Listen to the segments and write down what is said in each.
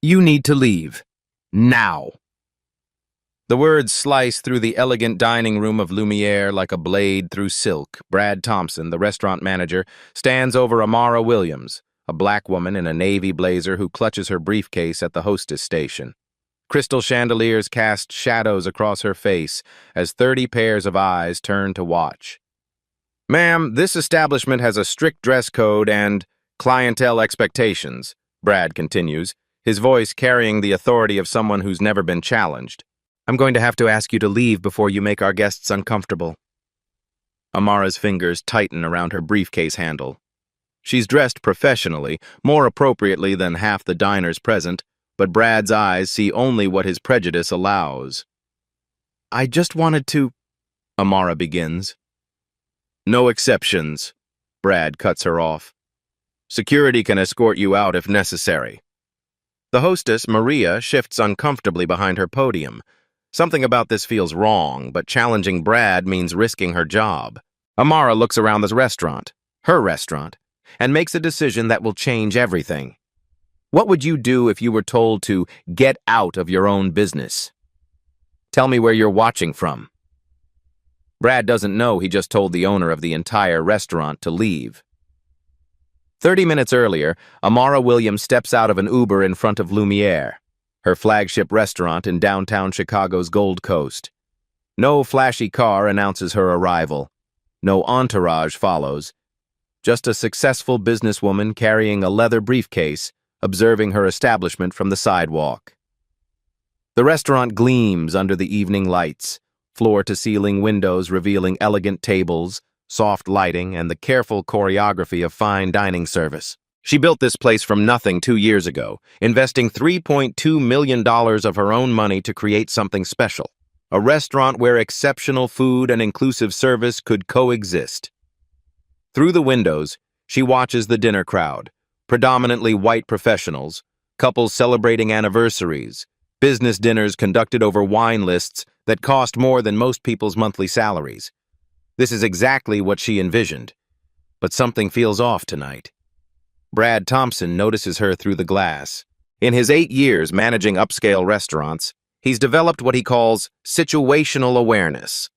You need to leave. Now. The words slice through the elegant dining room of Lumiere like a blade through silk. Brad Thompson, the restaurant manager, stands over Amara Williams, a black woman in a navy blazer who clutches her briefcase at the hostess station. Crystal chandeliers cast shadows across her face as 30 pairs of eyes turn to watch. "Ma'am, this establishment has a strict dress code and clientele expectations," Brad continues, his voice carrying the authority of someone who's never been challenged. "I'm going to have to ask you to leave before you make our guests uncomfortable." Amara's fingers tighten around her briefcase handle. She's dressed professionally, more appropriately than half the diners present, but Brad's eyes see only what his prejudice allows. "I just wanted to—" Amara begins. "No exceptions," Brad cuts her off. "Security can escort you out if necessary." The hostess, Maria, shifts uncomfortably behind her podium. Something about this feels wrong, but challenging Brad means risking her job. Amara looks around the restaurant, her restaurant, and makes a decision that will change everything. What would you do if you were told to get out of your own business? Tell me where you're watching from. Brad doesn't know he just told the owner of the entire restaurant to leave. 30 minutes earlier, Amara Williams steps out of an Uber in front of Lumiere, her flagship restaurant in downtown Chicago's Gold Coast. No flashy car announces her arrival. No entourage follows. Just a successful businesswoman carrying a leather briefcase, observing her establishment from the sidewalk. The restaurant gleams under the evening lights, floor-to-ceiling windows revealing elegant tables, soft lighting, and the careful choreography of fine dining service. She built this place from nothing 2 years ago, investing $3.2 million of her own money to create something special, a restaurant where exceptional food and inclusive service could coexist. Through the windows, she watches the dinner crowd, predominantly white professionals, couples celebrating anniversaries, business dinners conducted over wine lists that cost more than most people's monthly salaries. This is exactly what she envisioned, but something feels off tonight. Brad Thompson notices her through the glass. In his 8 years managing upscale restaurants, he's developed what he calls situational awareness,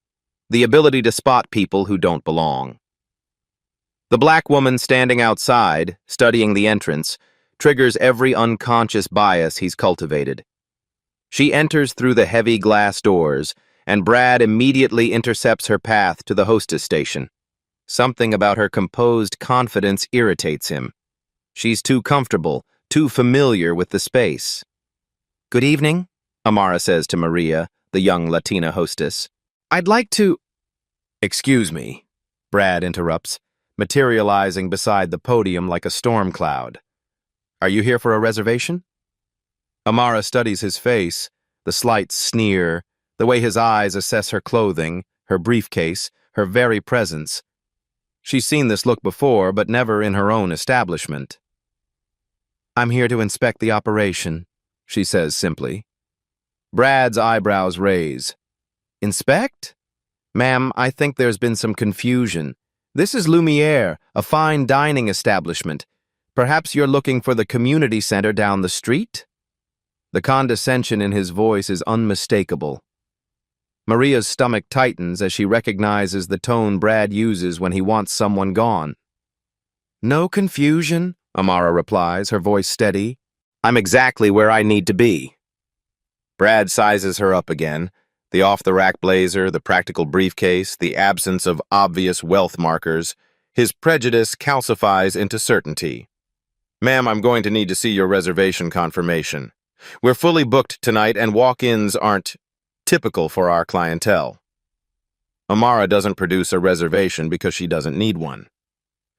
the ability to spot people who don't belong. The black woman standing outside, studying the entrance, triggers every unconscious bias he's cultivated. She enters through the heavy glass doors, and Brad immediately intercepts her path to the hostess station. Something about her composed confidence irritates him. She's too comfortable, too familiar with the space. "Good evening," Amara says to Maria, the young Latina hostess. "I'd like to—" "Excuse me," Brad interrupts, materializing beside the podium like a storm cloud. "Are you here for a reservation?" Amara studies his face, the slight sneer, the way his eyes assess her clothing, her briefcase, her very presence. She's seen this look before, but never in her own establishment. "I'm here to inspect the operation," she says simply. Brad's eyebrows raise. "Inspect? Ma'am, I think there's been some confusion. This is Lumiere, a fine dining establishment. Perhaps you're looking for the community center down the street?" The condescension in his voice is unmistakable. Maria's stomach tightens as she recognizes the tone Brad uses when he wants someone gone. "No confusion," Amara replies, her voice steady. "I'm exactly where I need to be." Brad sizes her up again, the off-the-rack blazer, the practical briefcase, the absence of obvious wealth markers. His prejudice calcifies into certainty. "Ma'am, I'm going to need to see your reservation confirmation. We're fully booked tonight, and walk-ins aren't typical for our clientele." Amara doesn't produce a reservation because she doesn't need one.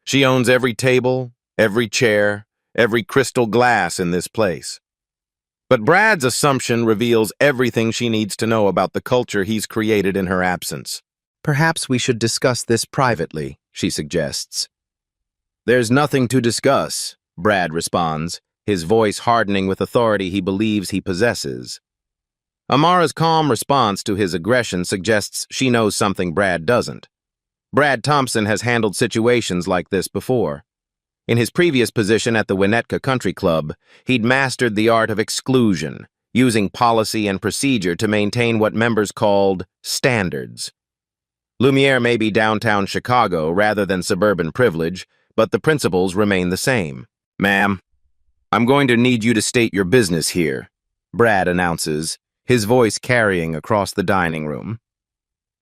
She owns every table, every chair, every crystal glass in this place. But Brad's assumption reveals everything she needs to know about the culture he's created in her absence. "Perhaps we should discuss this privately," she suggests. "There's nothing to discuss," Brad responds, his voice hardening with authority he believes he possesses. Amara's calm response to his aggression suggests she knows something Brad doesn't. Brad Thompson has handled situations like this before. In his previous position at the Winnetka Country Club, he'd mastered the art of exclusion, using policy and procedure to maintain what members called standards. Lumiere may be downtown Chicago rather than suburban privilege, but the principles remain the same. "Ma'am, I'm going to need you to state your business here," Brad announces, his voice carrying across the dining room.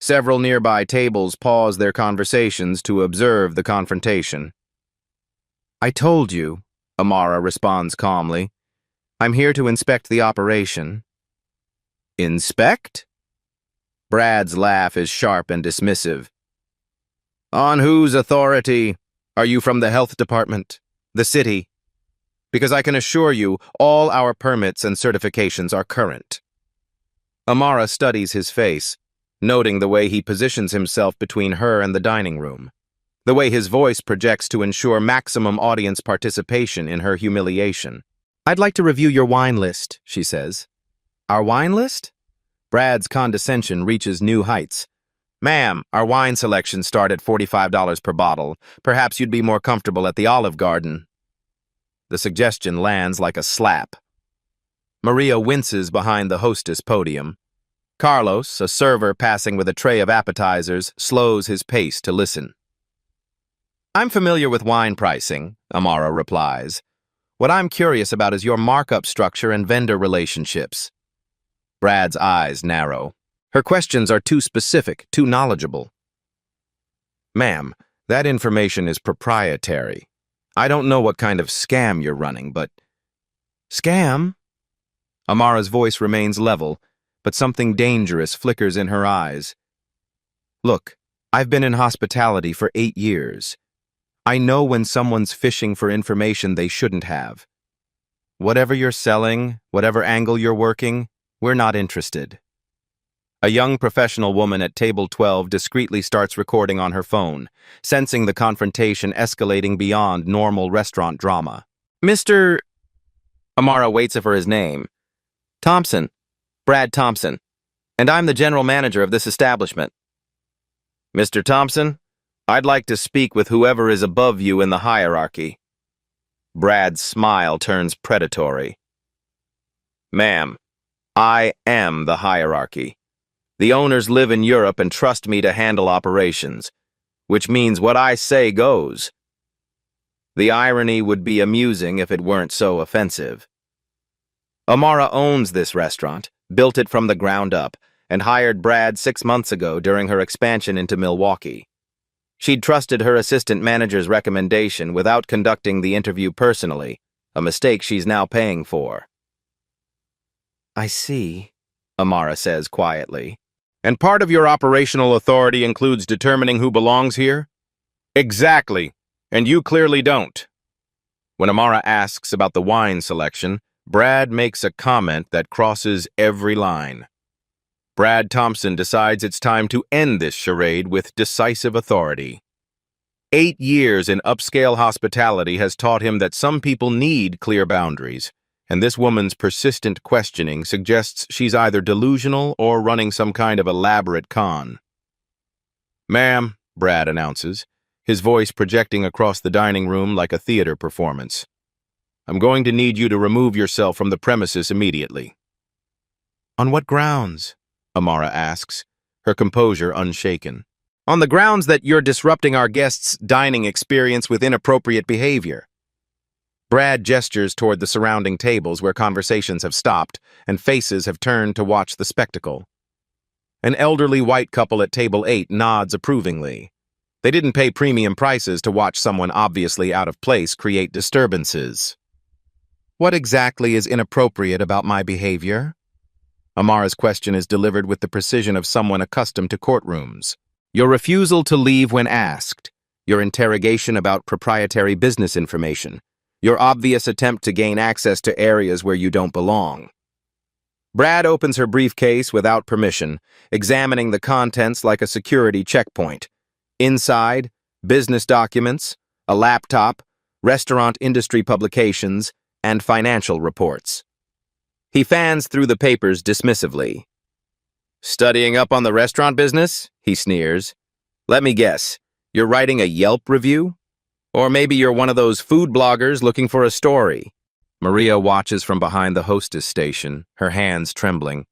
Several nearby tables pause their conversations to observe the confrontation. "I told you," Amara responds calmly. "I'm here to inspect the operation." "Inspect?" Brad's laugh is sharp and dismissive. "On whose authority? Are you from the health department? The city? Because I can assure you, all our permits and certifications are current." Amara studies his face, noting the way he positions himself between her and the dining room, the way his voice projects to ensure maximum audience participation in her humiliation. "I'd like to review your wine list," she says. "Our wine list?" Brad's condescension reaches new heights. "Ma'am, our wine selections start at $45 per bottle. Perhaps you'd be more comfortable at the Olive Garden." The suggestion lands like a slap. Maria winces behind the hostess podium. Carlos, a server passing with a tray of appetizers, slows his pace to listen. "I'm familiar with wine pricing," Amara replies. "What I'm curious about is your markup structure and vendor relationships." Brad's eyes narrow. Her questions are too specific, too knowledgeable. "Ma'am, that information is proprietary. I don't know what kind of scam you're running, but—" "Scam?" Amara's voice remains level, but something dangerous flickers in her eyes. "Look, I've been in hospitality for 8 years. I know when someone's fishing for information they shouldn't have. Whatever you're selling, whatever angle you're working, we're not interested." A young professional woman at table 12 discreetly starts recording on her phone, sensing the confrontation escalating beyond normal restaurant drama. "Mr. Amara waits for his name. "Thompson, Brad Thompson, and I'm the general manager of this establishment." "Mr. Thompson, I'd like to speak with whoever is above you in the hierarchy." Brad's smile turns predatory. "Ma'am, I am the hierarchy. The owners live in Europe and trust me to handle operations, which means what I say goes." The irony would be amusing if it weren't so offensive. Amara owns this restaurant, built it from the ground up, and hired Brad 6 months ago during her expansion into Milwaukee. She'd trusted her assistant manager's recommendation without conducting the interview personally, a mistake she's now paying for. "I see," Amara says quietly. "And part of your operational authority includes determining who belongs here?" "Exactly, and you clearly don't." When Amara asks about the wine selection, Brad makes a comment that crosses every line. Brad Thompson decides it's time to end this charade with decisive authority. 8 years in upscale hospitality has taught him that some people need clear boundaries, and this woman's persistent questioning suggests she's either delusional or running some kind of elaborate con. "Ma'am," Brad announces, his voice projecting across the dining room like a theater performance, "I'm going to need you to remove yourself from the premises immediately." "On what grounds?" Amara asks, her composure unshaken. "On the grounds that you're disrupting our guests' dining experience with inappropriate behavior." Brad gestures toward the surrounding tables where conversations have stopped and faces have turned to watch the spectacle. An elderly white couple at table 8 nods approvingly. They didn't pay premium prices to watch someone obviously out of place create disturbances. "What exactly is inappropriate about my behavior?" Amara's question is delivered with the precision of someone accustomed to courtrooms. "Your refusal to leave when asked, your interrogation about proprietary business information, your obvious attempt to gain access to areas where you don't belong." Brad opens her briefcase without permission, examining the contents like a security checkpoint. Inside, business documents, a laptop, restaurant industry publications, and financial reports. He fans through the papers dismissively. "Studying up on the restaurant business?" he sneers. "Let me guess, you're writing a Yelp review?" Or maybe you're one of those food bloggers looking for a story. Maria watches from behind the hostess station, her hands trembling.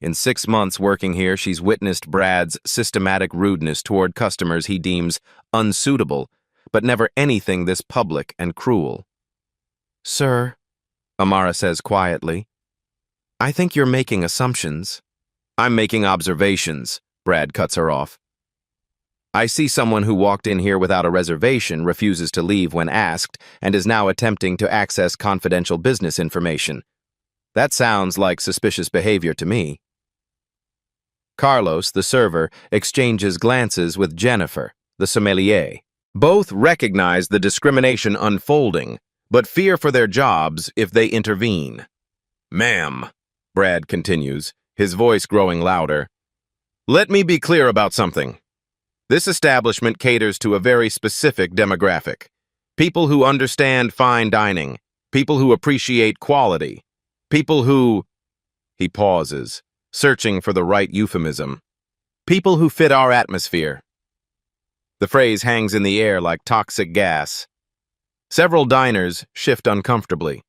In 6 months working here, she's witnessed Brad's systematic rudeness toward customers he deems unsuitable, but never anything this public and cruel. "Sir," Amara says quietly, "I think you're making assumptions." "I'm making observations," Brad cuts her off. "I see someone who walked in here without a reservation, refuses to leave when asked, and is now attempting to access confidential business information. That sounds like suspicious behavior to me." Carlos, the server, exchanges glances with Jennifer, the sommelier. Both recognize the discrimination unfolding, but fear for their jobs if they intervene. "Ma'am," Brad continues, his voice growing louder, "let me be clear about something. This establishment caters to a very specific demographic. People who understand fine dining, people who appreciate quality, people who—" He pauses, searching for the right euphemism. "People who fit our atmosphere." The phrase hangs in the air like toxic gas. Several diners shift uncomfortably.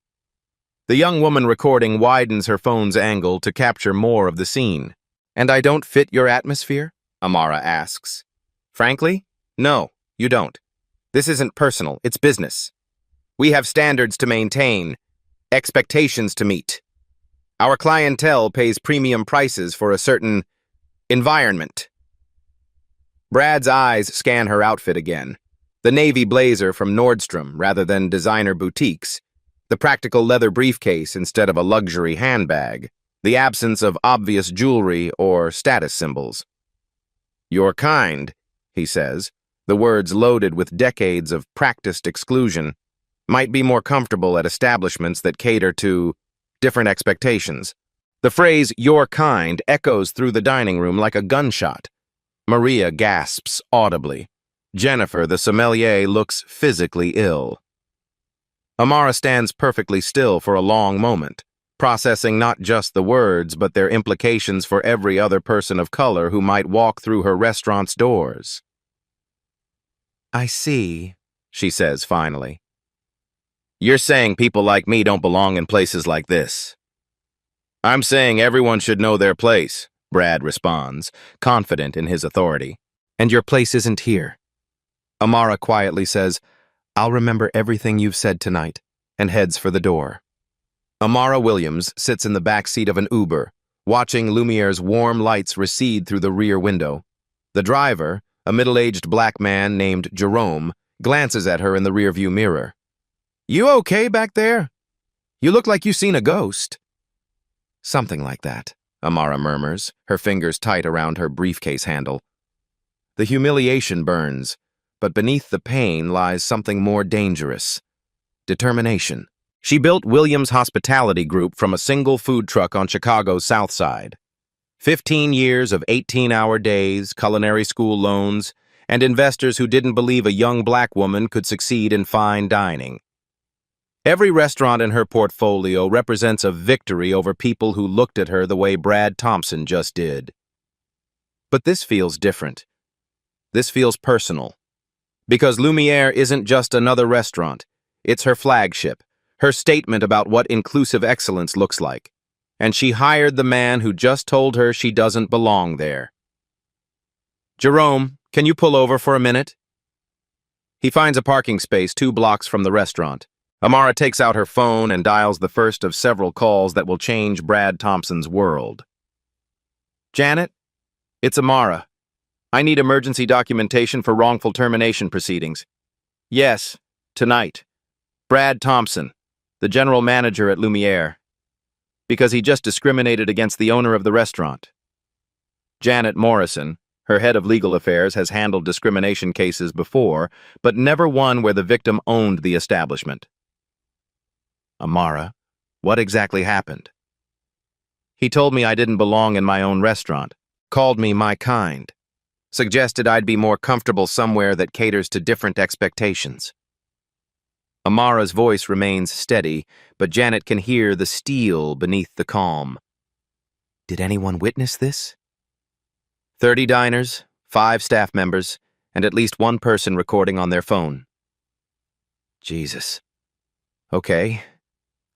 The young woman recording widens her phone's angle to capture more of the scene. "And I don't fit your atmosphere?" Amara asks. "Frankly, no, you don't. This isn't personal, it's business. We have standards to maintain, expectations to meet. Our clientele pays premium prices for a certain environment." Brad's eyes scan her outfit again. The navy blazer from Nordstrom rather than designer boutiques, the practical leather briefcase instead of a luxury handbag, the absence of obvious jewelry or status symbols. "Your kind," he says, the words loaded with decades of practiced exclusion, "might be more comfortable at establishments that cater to different expectations." The phrase, "your kind," echoes through the dining room like a gunshot. Maria gasps audibly. Jennifer, the sommelier, looks physically ill. Amara stands perfectly still for a long moment, processing not just the words, but their implications for every other person of color who might walk through her restaurant's doors. "I see," she says finally. "You're saying people like me don't belong in places like this." "I'm saying everyone should know their place," Brad responds, confident in his authority. "And your place isn't here." Amara quietly says, "I'll remember everything you've said tonight," and heads for the door. Amara Williams sits in the back seat of an Uber, watching Lumiere's warm lights recede through the rear window. The driver, a middle-aged black man named Jerome, glances at her in the rearview mirror. "You okay back there? You look like you've seen a ghost." "Something like that," Amara murmurs, her fingers tight around her briefcase handle. The humiliation burns, but beneath the pain lies something more dangerous. Determination. She built Williams' Hospitality Group from a single food truck on Chicago's South Side. 15 years of 18-hour days, culinary school loans, and investors who didn't believe a young black woman could succeed in fine dining. Every restaurant in her portfolio represents a victory over people who looked at her the way Brad Thompson just did. But this feels different. This feels personal. Because Lumiere isn't just another restaurant. It's her flagship, her statement about what inclusive excellence looks like. And she hired the man who just told her she doesn't belong there. "Jerome, can you pull over for a minute?" He finds a parking space 2 blocks from the restaurant. Amara takes out her phone and dials the first of several calls that will change Brad Thompson's world. "Janet? It's Amara. I need emergency documentation for wrongful termination proceedings." "Yes, tonight. Brad Thompson, the general manager at Lumiere. Because he just discriminated against the owner of the restaurant." Janet Morrison, her head of legal affairs, has handled discrimination cases before, but never one where the victim owned the establishment. "Amara, what exactly happened?" "He told me I didn't belong in my own restaurant, called me my kind, suggested I'd be more comfortable somewhere that caters to different expectations." Amara's voice remains steady, but Janet can hear the steel beneath the calm. "Did anyone witness this?" 30 diners, 5 staff members, and at least one person recording on their phone. Jesus. Okay.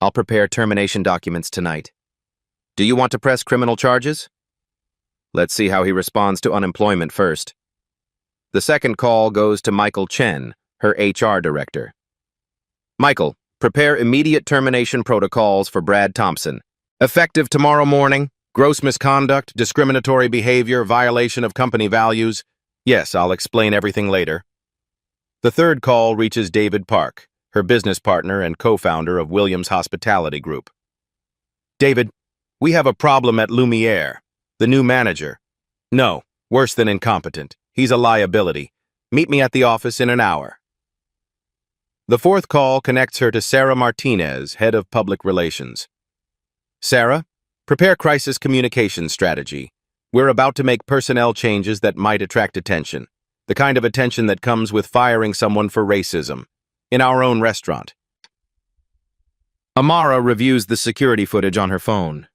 I'll prepare termination documents tonight. Do you want to press criminal charges? Let's see how he responds to unemployment first. The second call goes to Michael Chen, her HR director. Michael, prepare immediate termination protocols for Brad Thompson. Effective tomorrow morning. Gross misconduct, discriminatory behavior, violation of company values. Yes, I'll explain everything later. The third call reaches David Park, her business partner and co-founder of Williams Hospitality Group. David, we have a problem at Lumiere. The new manager. No, worse than incompetent. He's a liability. Meet me at the office in an hour. The fourth call connects her to Sarah Martinez, head of public relations. Sarah, prepare crisis communication strategy. We're about to make personnel changes that might attract attention. The kind of attention that comes with firing someone for racism. In our own restaurant. Amara reviews the security footage on her phone.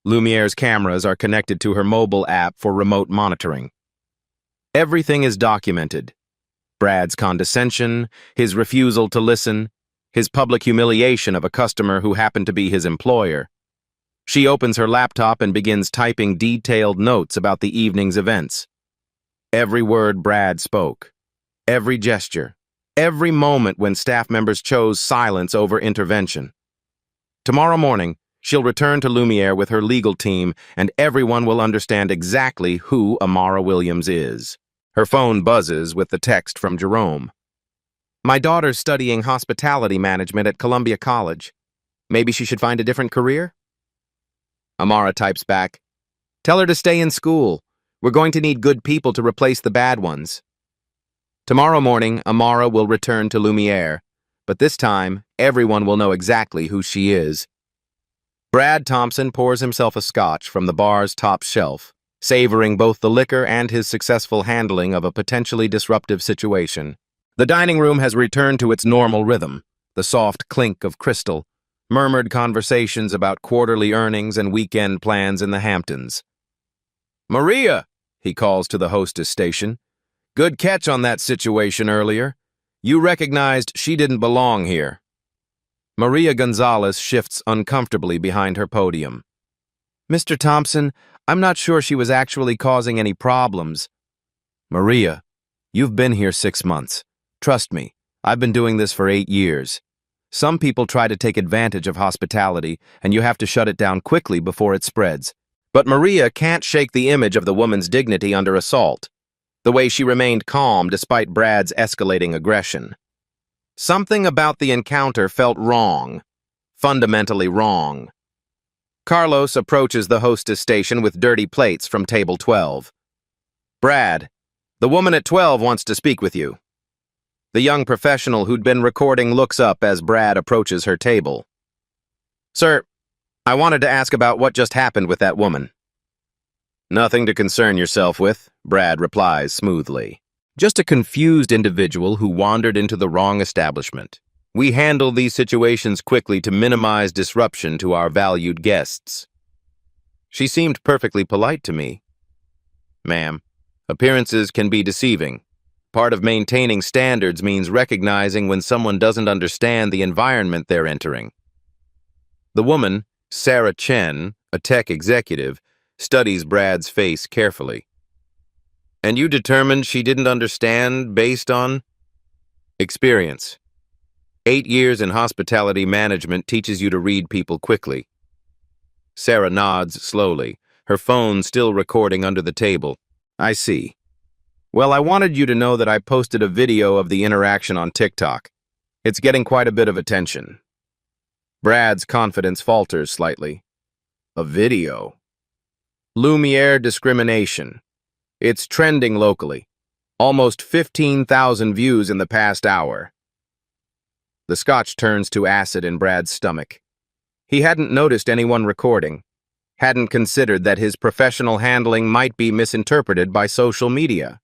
Lumiere's cameras are connected to her mobile app for remote monitoring. Everything is documented. Brad's condescension, his refusal to listen, his public humiliation of a customer who happened to be his employer. She opens her laptop and begins typing detailed notes about the evening's events. Every word Brad spoke, every gesture, every moment when staff members chose silence over intervention. Tomorrow morning, she'll return to Lumiere with her legal team, and everyone will understand exactly who Amara Williams is. Her phone buzzes with the text from Jerome. My daughter's studying hospitality management at Columbia College. Maybe she should find a different career? Amara types back, tell her to stay in school. We're going to need good people to replace the bad ones. Tomorrow morning, Amara will return to Lumiere, but this time, everyone will know exactly who she is. Brad Thompson pours himself a scotch from the bar's top shelf, savoring both the liquor and his successful handling of a potentially disruptive situation. The dining room has returned to its normal rhythm, the soft clink of crystal, murmured conversations about quarterly earnings and weekend plans in the Hamptons. Maria, he calls to the hostess station. Good catch on that situation earlier. You recognized she didn't belong here. Maria Gonzalez shifts uncomfortably behind her podium. Mr. Thompson, I'm not sure she was actually causing any problems. Maria, you've been here 6 months. Trust me, I've been doing this for 8 years. Some people try to take advantage of hospitality, and you have to shut it down quickly before it spreads. But Maria can't shake the image of the woman's dignity under assault. The way she remained calm despite Brad's escalating aggression. Something about the encounter felt wrong. Fundamentally wrong. Carlos approaches the hostess station with dirty plates from table 12. Brad, the woman at 12 wants to speak with you. The young professional who'd been recording looks up as Brad approaches her table. Sir, I wanted to ask about what just happened with that woman. Nothing to concern yourself with, Brad replies smoothly. Just a confused individual who wandered into the wrong establishment. We handle these situations quickly to minimize disruption to our valued guests. She seemed perfectly polite to me. Ma'am, appearances can be deceiving. Part of maintaining standards means recognizing when someone doesn't understand the environment they're entering. The woman, Sarah Chen, a tech executive, studies Brad's face carefully. And you determined she didn't understand based on experience. 8 years in hospitality management teaches you to read people quickly. Sarah nods slowly, her phone still recording under the table. I see. Well, I wanted you to know that I posted a video of the interaction on TikTok. It's getting quite a bit of attention. Brad's confidence falters slightly. A video? Lumiere discrimination. It's trending locally. Almost 15,000 views in the past hour. The scotch turns to acid in Brad's stomach. He hadn't noticed anyone recording, hadn't considered that his professional handling might be misinterpreted by social media.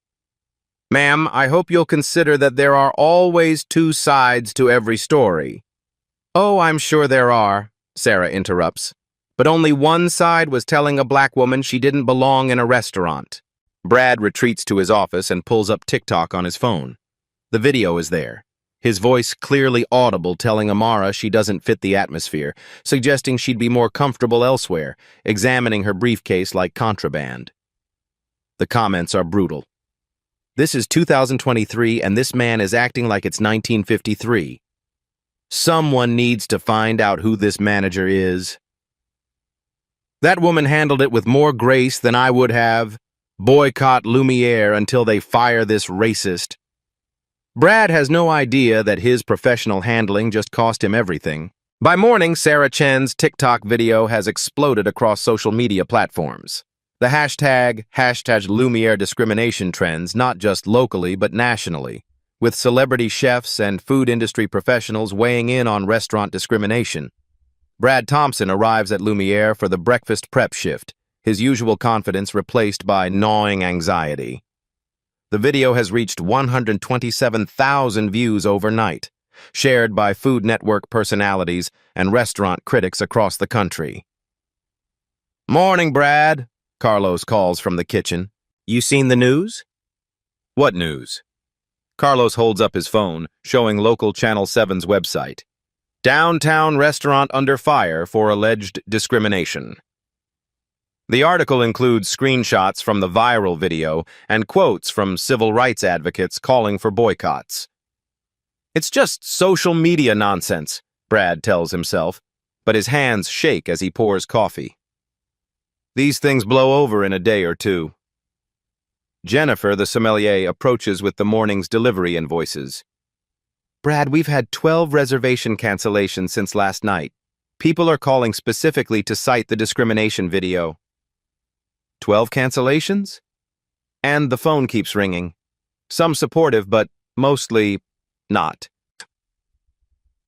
Ma'am, I hope you'll consider that there are always 2 sides to every story. Oh, I'm sure there are, Sarah interrupts. But only one side was telling a black woman she didn't belong in a restaurant. Brad retreats to his office and pulls up TikTok on his phone. The video is there. his voice clearly audible telling Amara she doesn't fit the atmosphere, suggesting she'd be more comfortable elsewhere, examining her briefcase like contraband. The comments are brutal. This is 2023 and this man is acting like it's 1953. Someone needs to find out who this manager is. That woman handled it with more grace than I would have. Boycott Lumiere until they fire this racist. Brad has no idea that his professional handling just cost him everything. By morning, Sarah Chen's TikTok video has exploded across social media platforms. The hashtag Lumiere discrimination trends not just locally but nationally, with celebrity chefs and food industry professionals weighing in on restaurant discrimination. Brad Thompson arrives at Lumiere for the breakfast prep shift, his usual confidence replaced by gnawing anxiety. The video has reached 127,000 views overnight, shared by Food Network personalities and restaurant critics across the country. "Morning, Brad," Carlos calls from the kitchen. "You seen the news?" "What news?" Carlos holds up his phone, showing local Channel 7's website. "Downtown restaurant under fire for alleged discrimination." The article includes screenshots from the viral video and quotes from civil rights advocates calling for boycotts. "It's just social media nonsense," Brad tells himself, but his hands shake as he pours coffee. These things blow over in a day or two. Jennifer, the sommelier, approaches with the morning's delivery invoices. "Brad, we've had 12 reservation cancellations since last night. People are calling specifically to cite the discrimination video." 12 cancellations? And the phone keeps ringing. Some supportive, but mostly not.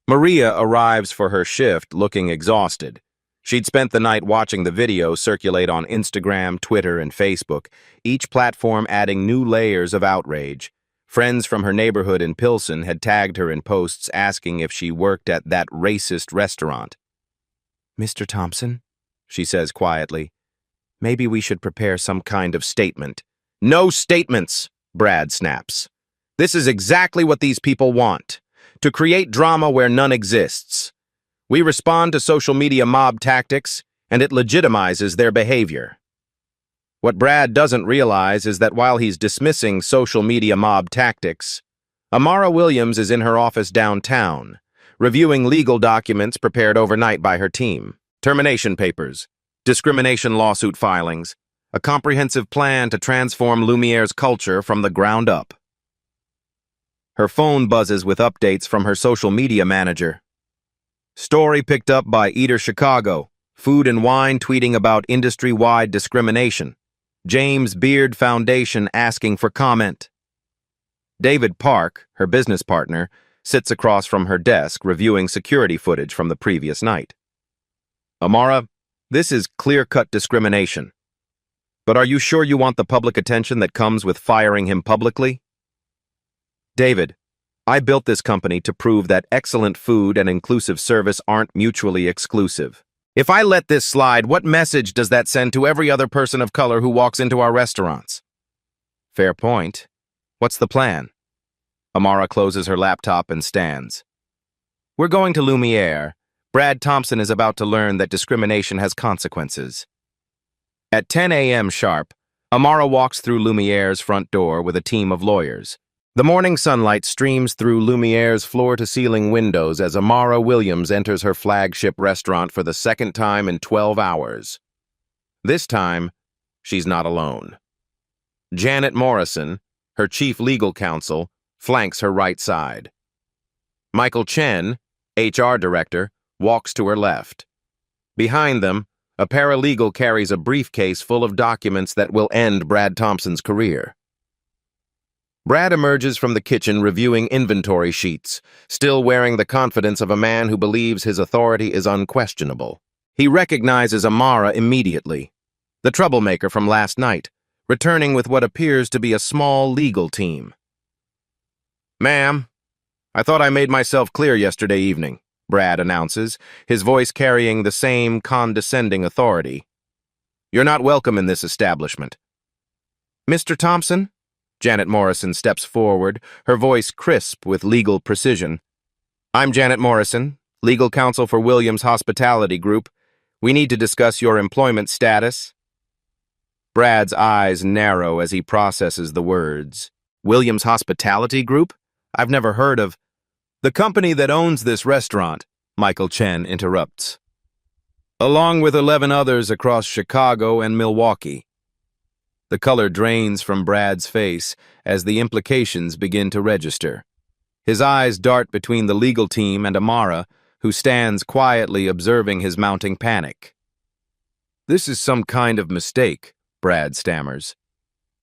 Maria arrives for her shift looking exhausted. She'd spent the night watching the video circulate on Instagram, Twitter, and Facebook, each platform adding new layers of outrage. Friends from her neighborhood in Pilsen had tagged her in posts asking if she worked at that racist restaurant. "Mr. Thompson," she says quietly, "maybe we should prepare some kind of statement." "No statements," Brad snaps. "This is exactly what these people want, to create drama where none exists. We respond to social media mob tactics, and it legitimizes their behavior." What Brad doesn't realize is that while he's dismissing social media mob tactics, Amara Williams is in her office downtown, reviewing legal documents prepared overnight by her team. Termination papers, discrimination lawsuit filings, a comprehensive plan to transform Lumiere's culture from the ground up. Her phone buzzes with updates from her social media manager. Story picked up by Eater Chicago, Food and Wine tweeting about industry-wide discrimination. James Beard Foundation asking for comment. David Park, her business partner, sits across from her desk reviewing security footage from the previous night. "Amara, this is clear-cut discrimination. But are you sure you want the public attention that comes with firing him publicly?" "David, I built this company to prove that excellent food and inclusive service aren't mutually exclusive. If I let this slide, what message does that send to every other person of color who walks into our restaurants?" "Fair point. What's the plan?" Amara closes her laptop and stands. "We're going to Lumiere. Brad Thompson is about to learn that discrimination has consequences." At 10 a.m. sharp, Amara walks through Lumiere's front door with a team of lawyers. The morning sunlight streams through Lumiere's floor-to-ceiling windows as Amara Williams enters her flagship restaurant for the second time in 12 hours. This time, she's not alone. Janet Morrison, her chief legal counsel, flanks her right side. Michael Chen, HR director, walks to her left. Behind them, a paralegal carries a briefcase full of documents that will end Brad Thompson's career. Brad emerges from the kitchen reviewing inventory sheets, still wearing the confidence of a man who believes his authority is unquestionable. He recognizes Amara immediately, the troublemaker from last night, returning with what appears to be a small legal team. "Ma'am, I thought I made myself clear yesterday evening," Brad announces, his voice carrying the same condescending authority. "You're not welcome in this establishment." "Mr. Thompson?" Janet Morrison steps forward, her voice crisp with legal precision. I'm Janet Morrison, legal counsel for Williams Hospitality Group. We need to discuss your employment status. Brad's eyes narrow as he processes the words. Williams Hospitality Group? I've never heard of... The company that owns this restaurant, Michael Chen interrupts. Along with 11 others across Chicago and Milwaukee. The color drains from Brad's face as the implications begin to register. His eyes dart between the legal team and Amara, who stands quietly observing his mounting panic. This is some kind of mistake, Brad stammers.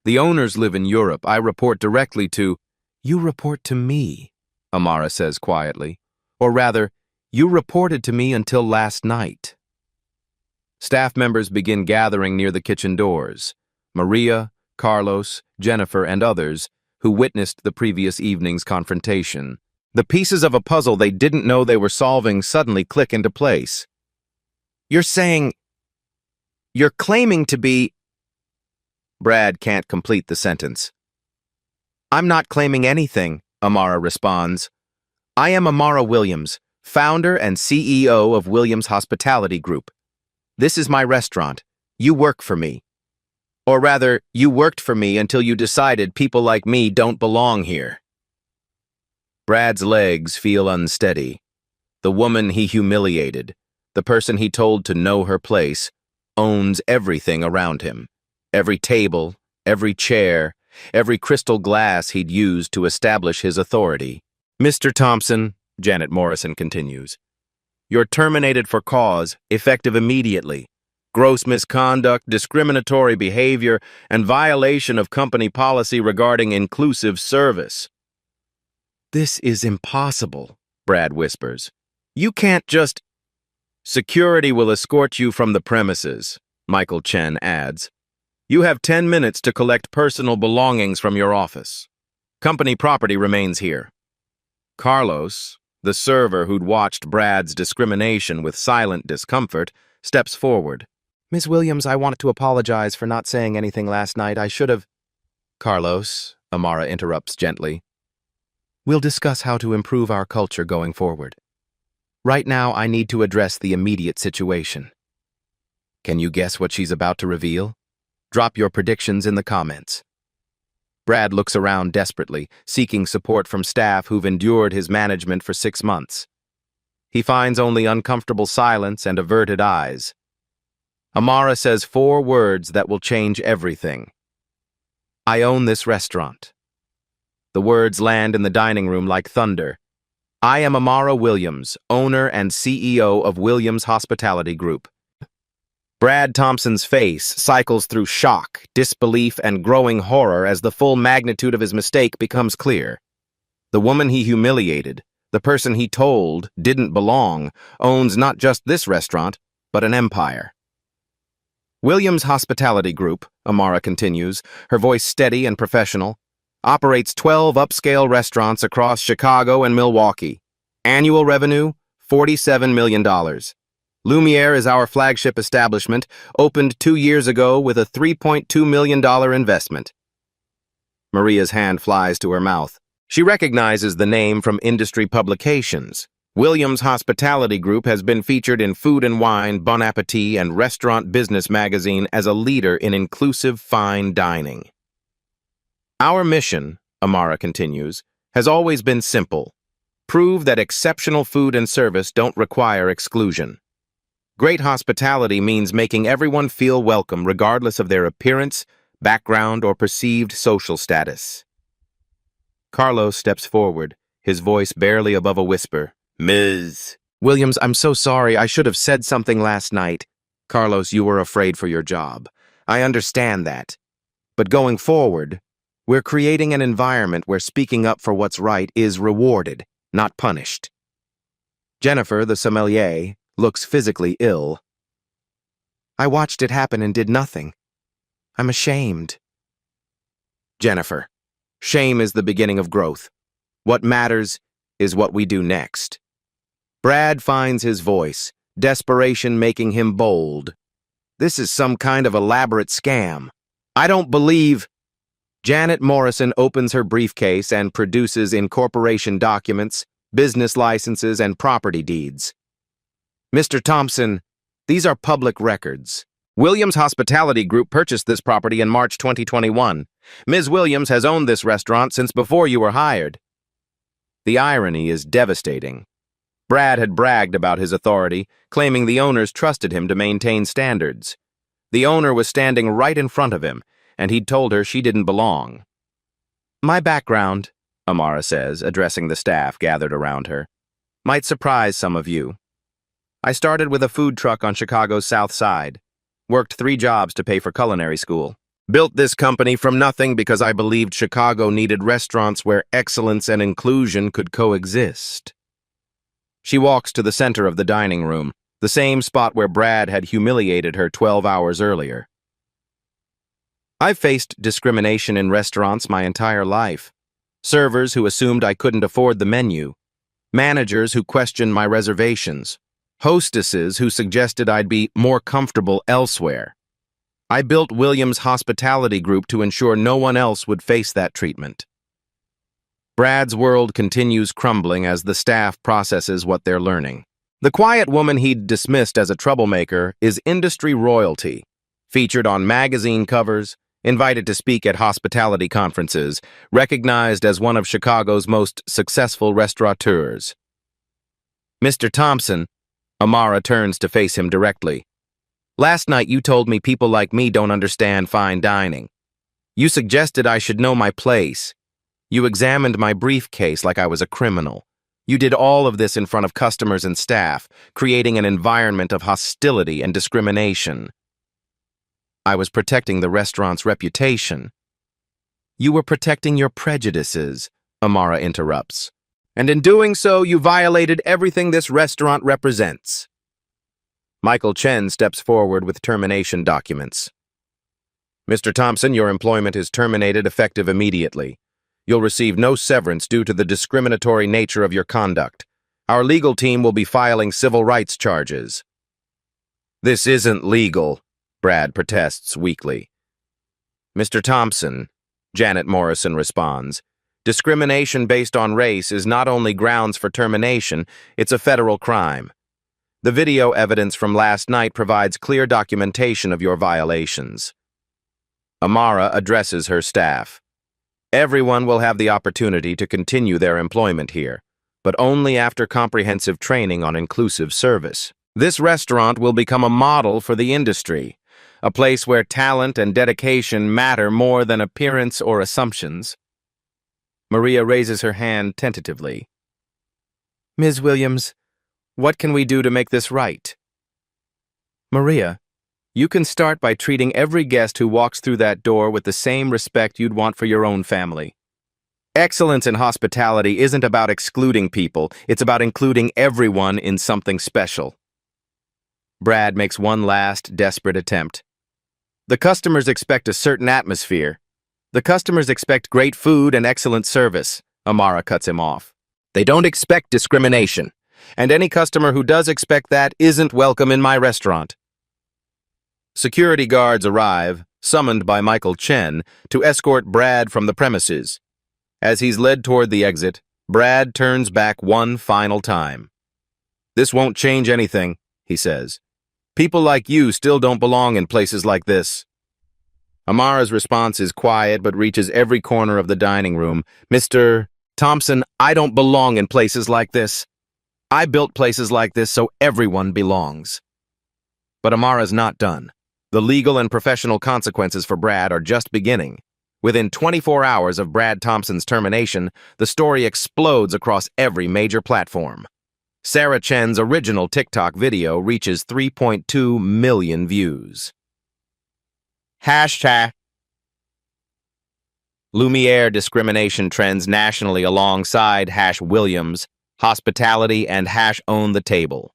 The owners live in Europe. I report directly to... You report to me, Amara says quietly. Or rather, you reported to me until last night. Staff members begin gathering near the kitchen doors. Maria, Carlos, Jennifer, and others who witnessed the previous evening's confrontation. The pieces of a puzzle they didn't know they were solving suddenly click into place. You're claiming to be... Brad can't complete the sentence. I'm not claiming anything, Amara responds. I am Amara Williams, founder and CEO of Williams Hospitality Group. This is my restaurant. You work for me. Or rather, you worked for me until you decided people like me don't belong here. Brad's legs feel unsteady. The woman he humiliated, the person he told to know her place, owns everything around him. Every table, every chair, every crystal glass he'd used to establish his authority. Mr. Thompson, Janet Morrison continues, you're terminated for cause, effective immediately. Gross misconduct, discriminatory behavior, and violation of company policy regarding inclusive service. This is impossible, Brad whispers. You can't just... Security will escort you from the premises, Michael Chen adds. You have 10 minutes to collect personal belongings from your office. Company property remains here. Carlos, the server who'd watched Brad's discrimination with silent discomfort, steps forward. Miss Williams, I wanted to apologize for not saying anything last night. I should have... Carlos, Amara interrupts gently. We'll discuss how to improve our culture going forward. Right now, I need to address the immediate situation. Can you guess what she's about to reveal? Drop your predictions in the comments. Brad looks around desperately, seeking support from staff who've endured his management for 6 months. He finds only uncomfortable silence and averted eyes. Amara says 4 words that will change everything. I own this restaurant. The words land in the dining room like thunder. I am Amara Williams, owner and CEO of Williams Hospitality Group. Brad Thompson's face cycles through shock, disbelief, and growing horror as the full magnitude of his mistake becomes clear. The woman he humiliated, the person he told didn't belong, owns not just this restaurant, but an empire. Williams Hospitality Group, Amara continues, her voice steady and professional, operates 12 upscale restaurants across Chicago and Milwaukee. Annual revenue, $47 million. Lumiere is our flagship establishment, opened 2 years ago with a $3.2 million investment. Maria's hand flies to her mouth. She recognizes the name from industry publications. Williams Hospitality Group has been featured in Food and Wine, Bon Appetit, and Restaurant Business magazine as a leader in inclusive fine dining. Our mission, Amara continues, has always been simple. Prove that exceptional food and service don't require exclusion. Great hospitality means making everyone feel welcome regardless of their appearance, background, or perceived social status. Carlos steps forward, his voice barely above a whisper. Ms. Williams, I'm so sorry. I should have said something last night. Carlos, you were afraid for your job. I understand that. But going forward, we're creating an environment where speaking up for what's right is rewarded, not punished. Jennifer, the sommelier, looks physically ill. I watched it happen and did nothing. I'm ashamed. Jennifer, shame is the beginning of growth. What matters is what we do next. Brad finds his voice, desperation making him bold. This is some kind of elaborate scam. I don't believe... Janet Morrison opens her briefcase and produces incorporation documents, business licenses, and property deeds. Mr. Thompson, these are public records. Williams Hospitality Group purchased this property in March 2021. Ms. Williams has owned this restaurant since before you were hired. The irony is devastating. Brad had bragged about his authority, claiming the owners trusted him to maintain standards. The owner was standing right in front of him, and he'd told her she didn't belong. My background, Amara says, addressing the staff gathered around her, might surprise some of you. I started with a food truck on Chicago's South Side, worked 3 jobs to pay for culinary school, built this company from nothing because I believed Chicago needed restaurants where excellence and inclusion could coexist. She walks to the center of the dining room, the same spot where Brad had humiliated her 12 hours earlier. I've faced discrimination in restaurants my entire life. Servers who assumed I couldn't afford the menu, managers who questioned my reservations, hostesses who suggested I'd be more comfortable elsewhere. I built Williams Hospitality Group to ensure no one else would face that treatment. Brad's world continues crumbling as the staff processes what they're learning. The quiet woman he'd dismissed as a troublemaker is industry royalty, featured on magazine covers, invited to speak at hospitality conferences, recognized as one of Chicago's most successful restaurateurs. Mr. Thompson, Amara turns to face him directly. Last night you told me people like me don't understand fine dining. You suggested I should know my place. You examined my briefcase like I was a criminal. You did all of this in front of customers and staff, creating an environment of hostility and discrimination. I was protecting the restaurant's reputation. You were protecting your prejudices, Amara interrupts. And in doing so, you violated everything this restaurant represents. Michael Chen steps forward with termination documents. Mr. Thompson, your employment is terminated effective immediately. You'll receive no severance due to the discriminatory nature of your conduct. Our legal team will be filing civil rights charges. This isn't legal, Brad protests weakly. Mr. Thompson, Janet Morrison responds, discrimination based on race is not only grounds for termination, it's a federal crime. The video evidence from last night provides clear documentation of your violations. Amara addresses her staff. Everyone will have the opportunity to continue their employment here, but only after comprehensive training on inclusive service. This restaurant will become a model for the industry, a place where talent and dedication matter more than appearance or assumptions. Maria raises her hand tentatively. Ms. Williams, what can we do to make this right? Maria, you can start by treating every guest who walks through that door with the same respect you'd want for your own family. Excellence in hospitality isn't about excluding people, it's about including everyone in something special. Brad makes one last, desperate attempt. The customers expect a certain atmosphere. The customers expect great food and excellent service, Amara cuts him off. They don't expect discrimination, and any customer who does expect that isn't welcome in my restaurant. Security guards arrive, summoned by Michael Chen, to escort Brad from the premises. As he's led toward the exit, Brad turns back one final time. This won't change anything, he says. People like you still don't belong in places like this. Amara's response is quiet but reaches every corner of the dining room. Mr. Thompson, I don't belong in places like this. I built places like this so everyone belongs. But Amara's not done. The legal and professional consequences for Brad are just beginning. Within 24 hours of Brad Thompson's termination, the story explodes across every major platform. Sarah Chen's original TikTok video reaches 3.2 million views. Hashtag Lumiere discrimination trends nationally alongside #Williams, hospitality, and #own the table.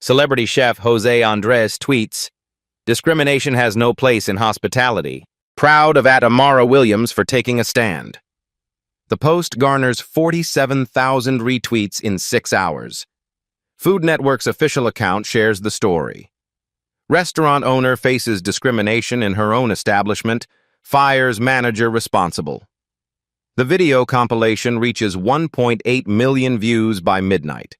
Celebrity chef Jose Andres tweets, discrimination has no place in hospitality. Proud of Amara Williams for taking a stand. The post garners 47,000 retweets in 6 hours. Food Network's official account shares the story. Restaurant owner faces discrimination in her own establishment. fires manager responsible. The video compilation reaches 1.8 million views by midnight.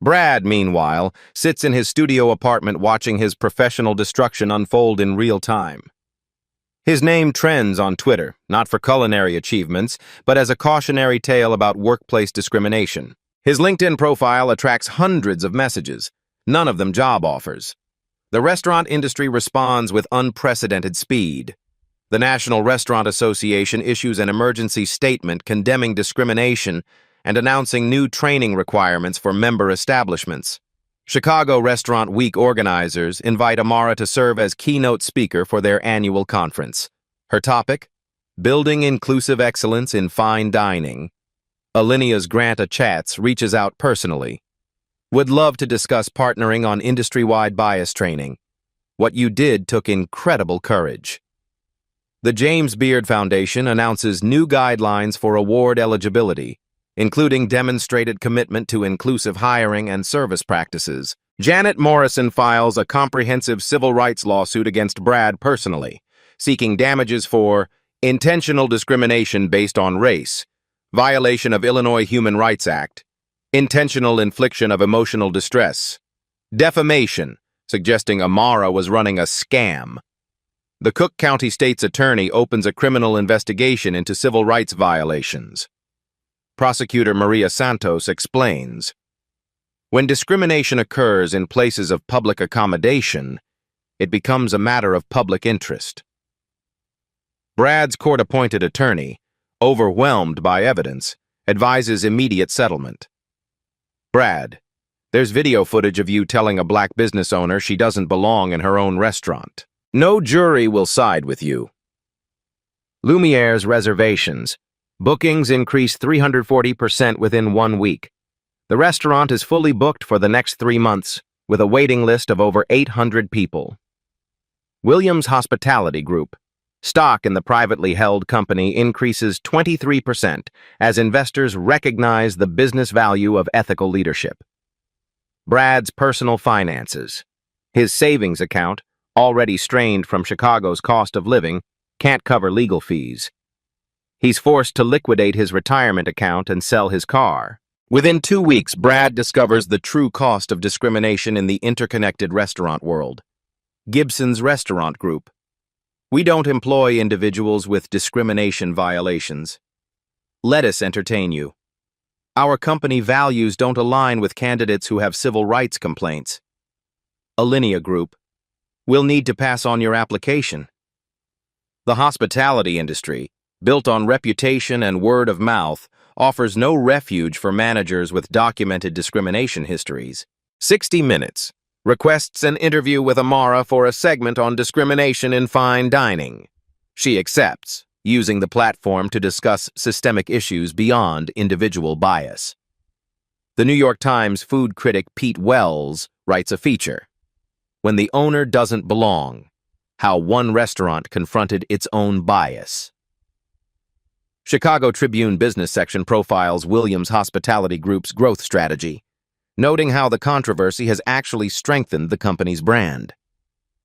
Brad, meanwhile, sits in his studio apartment watching his professional destruction unfold in real time. His name trends on Twitter, not for culinary achievements, but as a cautionary tale about workplace discrimination. His LinkedIn profile attracts hundreds of messages, none of them job offers. The restaurant industry responds with unprecedented speed. The National Restaurant Association issues an emergency statement condemning discrimination and announcing new training requirements for member establishments. Chicago Restaurant Week organizers invite Amara to serve as keynote speaker for their annual conference. Her topic? Building Inclusive Excellence in Fine Dining. Alinia's Granta Chats reaches out personally. Would love to discuss partnering on industry-wide bias training. What you did took incredible courage. The James Beard Foundation announces new guidelines for award eligibility, including demonstrated commitment to inclusive hiring and service practices. Janet Morrison files a comprehensive civil rights lawsuit against Brad personally, seeking damages for intentional discrimination based on race, violation of Illinois Human Rights Act, intentional infliction of emotional distress, defamation, suggesting Amara was running a scam. The Cook County State's attorney opens a criminal investigation into civil rights violations. Prosecutor Maria Santos explains, when discrimination occurs in places of public accommodation, it becomes a matter of public interest. Brad's court-appointed attorney, overwhelmed by evidence, advises immediate settlement. Brad, there's video footage of you telling a black business owner she doesn't belong in her own restaurant. No jury will side with you. Lumiere's reservations. Bookings increased 340% within 1 week. The restaurant is fully booked for the next 3 months, with a waiting list of over 800 people. Williams Hospitality Group. Stock in the privately held company increases 23% as investors recognize the business value of ethical leadership. Brad's personal finances. His savings account, already strained from Chicago's cost of living, can't cover legal fees. He's forced to liquidate his retirement account and sell his car. Within 2 weeks, Brad discovers the true cost of discrimination in the interconnected restaurant world. Gibson's Restaurant Group. We don't employ individuals with discrimination violations. Let us entertain you. Our company values don't align with candidates who have civil rights complaints. Alinea Group. We'll need to pass on your application. The hospitality industry, built on reputation and word of mouth, offers no refuge for managers with documented discrimination histories. 60 Minutes requests an interview with Amara for a segment on discrimination in fine dining. She accepts, using the platform to discuss systemic issues beyond individual bias. The New York Times food critic Pete Wells writes a feature, When the Owner Doesn't Belong, How One Restaurant Confronted Its Own Bias. Chicago Tribune business section profiles Williams Hospitality Group's growth strategy, noting how the controversy has actually strengthened the company's brand.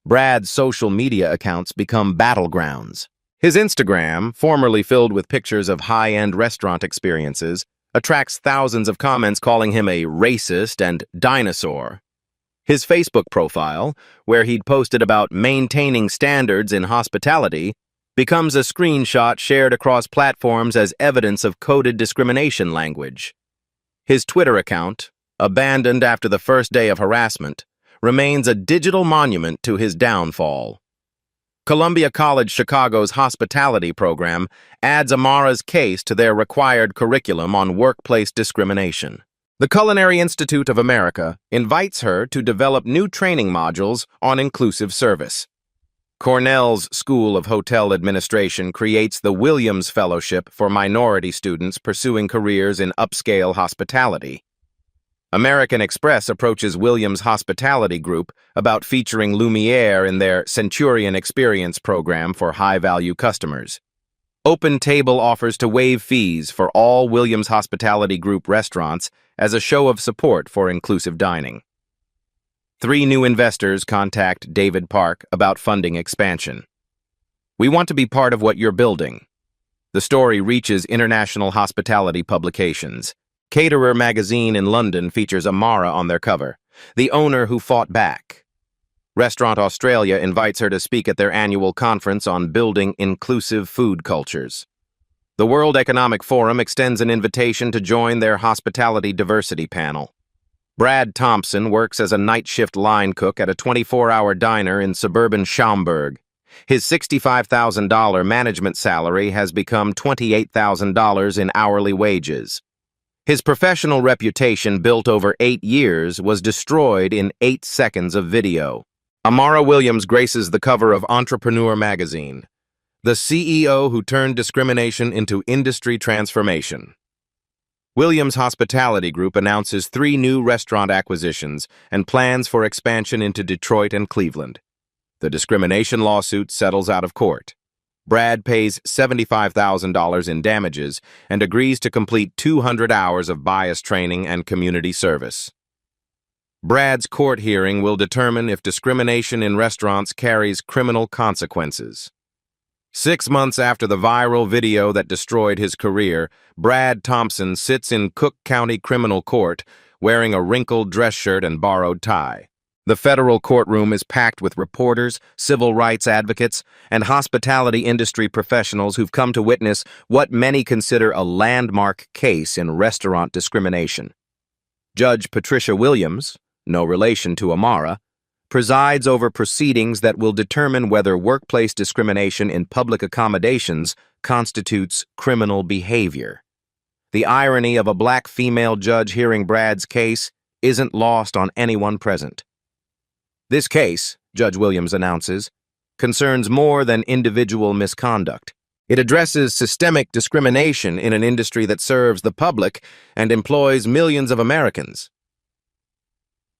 Brad's social media accounts become battlegrounds. His Instagram, formerly filled with pictures of high-end restaurant experiences, attracts thousands of comments calling him a racist and dinosaur. His Facebook profile, where he'd posted about maintaining standards in hospitality, becomes a screenshot shared across platforms as evidence of coded discrimination language. His Twitter account, abandoned after the first day of harassment, remains a digital monument to his downfall. Columbia College Chicago's hospitality program adds Amara's case to their required curriculum on workplace discrimination. The Culinary Institute of America invites her to develop new training modules on inclusive service. Cornell's School of Hotel Administration creates the Williams Fellowship for minority students pursuing careers in upscale hospitality. American Express approaches Williams Hospitality Group about featuring Lumiere in their Centurion Experience program for high-value customers. Open Table offers to waive fees for all Williams Hospitality Group restaurants as a show of support for inclusive dining. 3 new investors contact David Park about funding expansion. We want to be part of what you're building. The story reaches international hospitality publications. Caterer magazine in London features Amara on their cover, the owner who fought back. Restaurant Australia invites her to speak at their annual conference on building inclusive food cultures. The World Economic Forum extends an invitation to join their hospitality diversity panel. Brad Thompson works as a night shift line cook at a 24-hour diner in suburban Schaumburg. His $65,000 management salary has become $28,000 in hourly wages. His professional reputation, built over 8 years, was destroyed in 8 seconds of video. Amara Williams graces the cover of Entrepreneur magazine, the CEO who turned discrimination into industry transformation. Williams Hospitality Group announces 3 new restaurant acquisitions and plans for expansion into Detroit and Cleveland. The discrimination lawsuit settles out of court. Brad pays $75,000 in damages and agrees to complete 200 hours of bias training and community service. Brad's court hearing will determine if discrimination in restaurants carries criminal consequences. 6 months after the viral video that destroyed his career, Brad Thompson sits in Cook County Criminal Court wearing a wrinkled dress shirt and borrowed tie. The federal courtroom is packed with reporters, civil rights advocates, and hospitality industry professionals who've come to witness what many consider a landmark case in restaurant discrimination. Judge Patricia Williams, no relation to Amara, presides over proceedings that will determine whether workplace discrimination in public accommodations constitutes criminal behavior. The irony of a black female judge hearing Brad's case isn't lost on anyone present. This case, Judge Williams announces, concerns more than individual misconduct. It addresses systemic discrimination in an industry that serves the public and employs millions of Americans.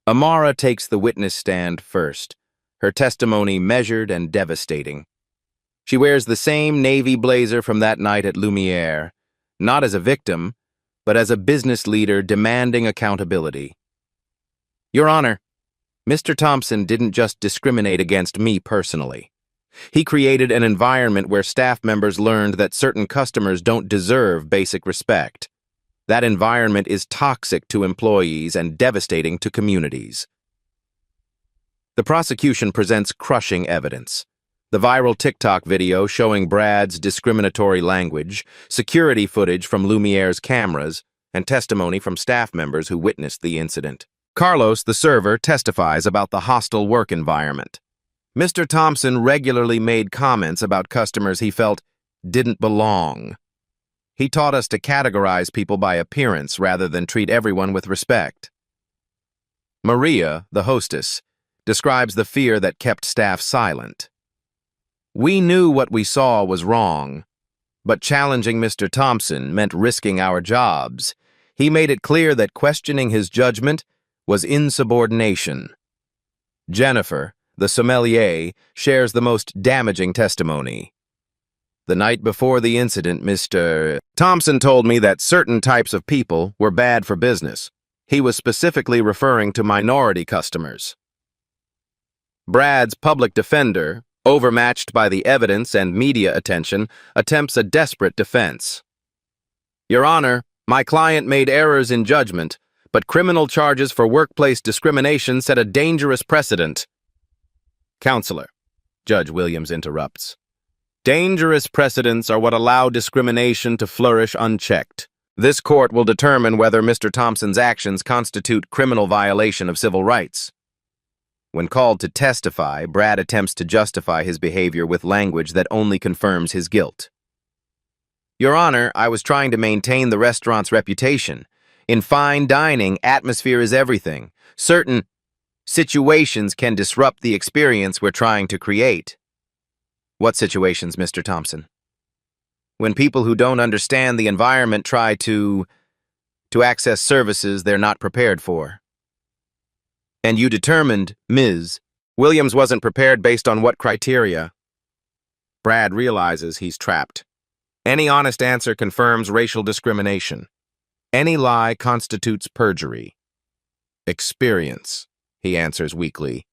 Amara takes the witness stand first, her testimony measured and devastating. She wears the same navy blazer from that night at Lumiere, not as a victim, but as a business leader demanding accountability. Your Honor, Mr. Thompson didn't just discriminate against me personally. He created an environment where staff members learned that certain customers don't deserve basic respect. That environment is toxic to employees and devastating to communities. The prosecution presents crushing evidence. The viral TikTok video showing Brad's discriminatory language, security footage from Lumiere's cameras, and testimony from staff members who witnessed the incident. Carlos, the server, testifies about the hostile work environment. Mr. Thompson regularly made comments about customers he felt didn't belong. He taught us to categorize people by appearance rather than treat everyone with respect. Maria, the hostess, describes the fear that kept staff silent. We knew what we saw was wrong, but challenging Mr. Thompson meant risking our jobs. He made it clear that questioning his judgment was insubordination. Jennifer, the sommelier, shares the most damaging testimony. The night before the incident, Mr. Thompson told me that certain types of people were bad for business. He was specifically referring to minority customers. Brad's public defender, overmatched by the evidence and media attention, attempts a desperate defense. Your Honor, my client made errors in judgment, but criminal charges for workplace discrimination set a dangerous precedent. Counselor, Judge Williams interrupts. Dangerous precedents are what allow discrimination to flourish unchecked. This court will determine whether Mr. Thompson's actions constitute criminal violation of civil rights. When called to testify, Brad attempts to justify his behavior with language that only confirms his guilt. Your Honor, I was trying to maintain the restaurant's reputation. In fine dining, atmosphere is everything. Certain situations can disrupt the experience we're trying to create. What situations, Mr. Thompson? When people who don't understand the environment try to access services they're not prepared for. And you determined, Ms. Williams wasn't prepared based on what criteria? Brad realizes he's trapped. Any honest answer confirms racial discrimination. Any lie constitutes perjury. Experience, he answers weakly.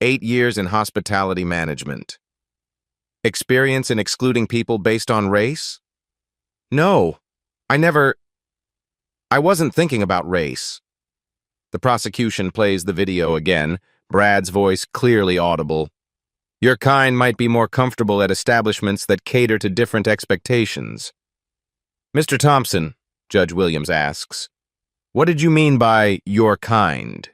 8 years in hospitality management. Experience in excluding people based on race? No, I wasn't thinking about race. The prosecution plays the video again, Brad's voice clearly audible. Your kind might be more comfortable at establishments that cater to different expectations. Mr. Thompson, Judge Williams asks, what did you mean by your kind?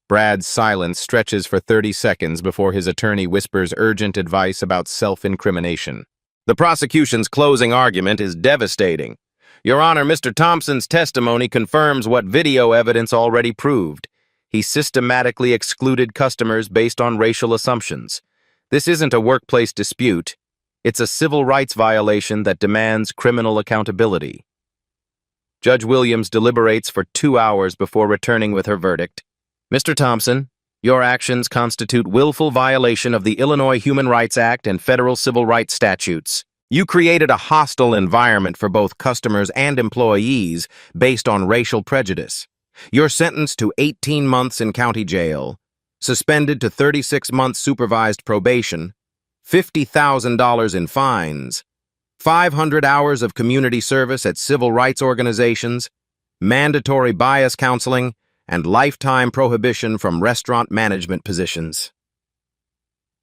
Brad's silence stretches for 30 seconds before his attorney whispers urgent advice about self-incrimination. The prosecution's closing argument is devastating. Your Honor, Mr. Thompson's testimony confirms what video evidence already proved. He systematically excluded customers based on racial assumptions. This isn't a workplace dispute. It's a civil rights violation that demands criminal accountability. Judge Williams deliberates for 2 hours before returning with her verdict. Mr. Thompson, your actions constitute willful violation of the Illinois Human Rights Act and federal civil rights statutes. You created a hostile environment for both customers and employees based on racial prejudice. You're sentenced to 18 months in county jail, suspended to 36 months supervised probation, $50,000 in fines, 500 hours of community service at civil rights organizations, mandatory bias counseling, and lifetime prohibition from restaurant management positions.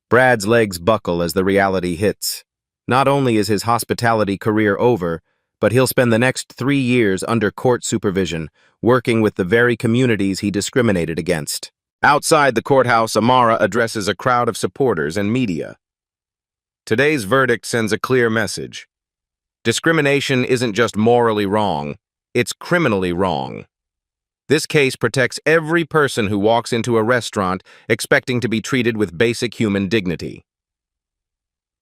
Brad's legs buckle as the reality hits. Not only is his hospitality career over, but he'll spend the next 3 years under court supervision, working with the very communities he discriminated against. Outside the courthouse, Amara addresses a crowd of supporters and media. Today's verdict sends a clear message. Discrimination isn't just morally wrong, it's criminally wrong. This case protects every person who walks into a restaurant expecting to be treated with basic human dignity.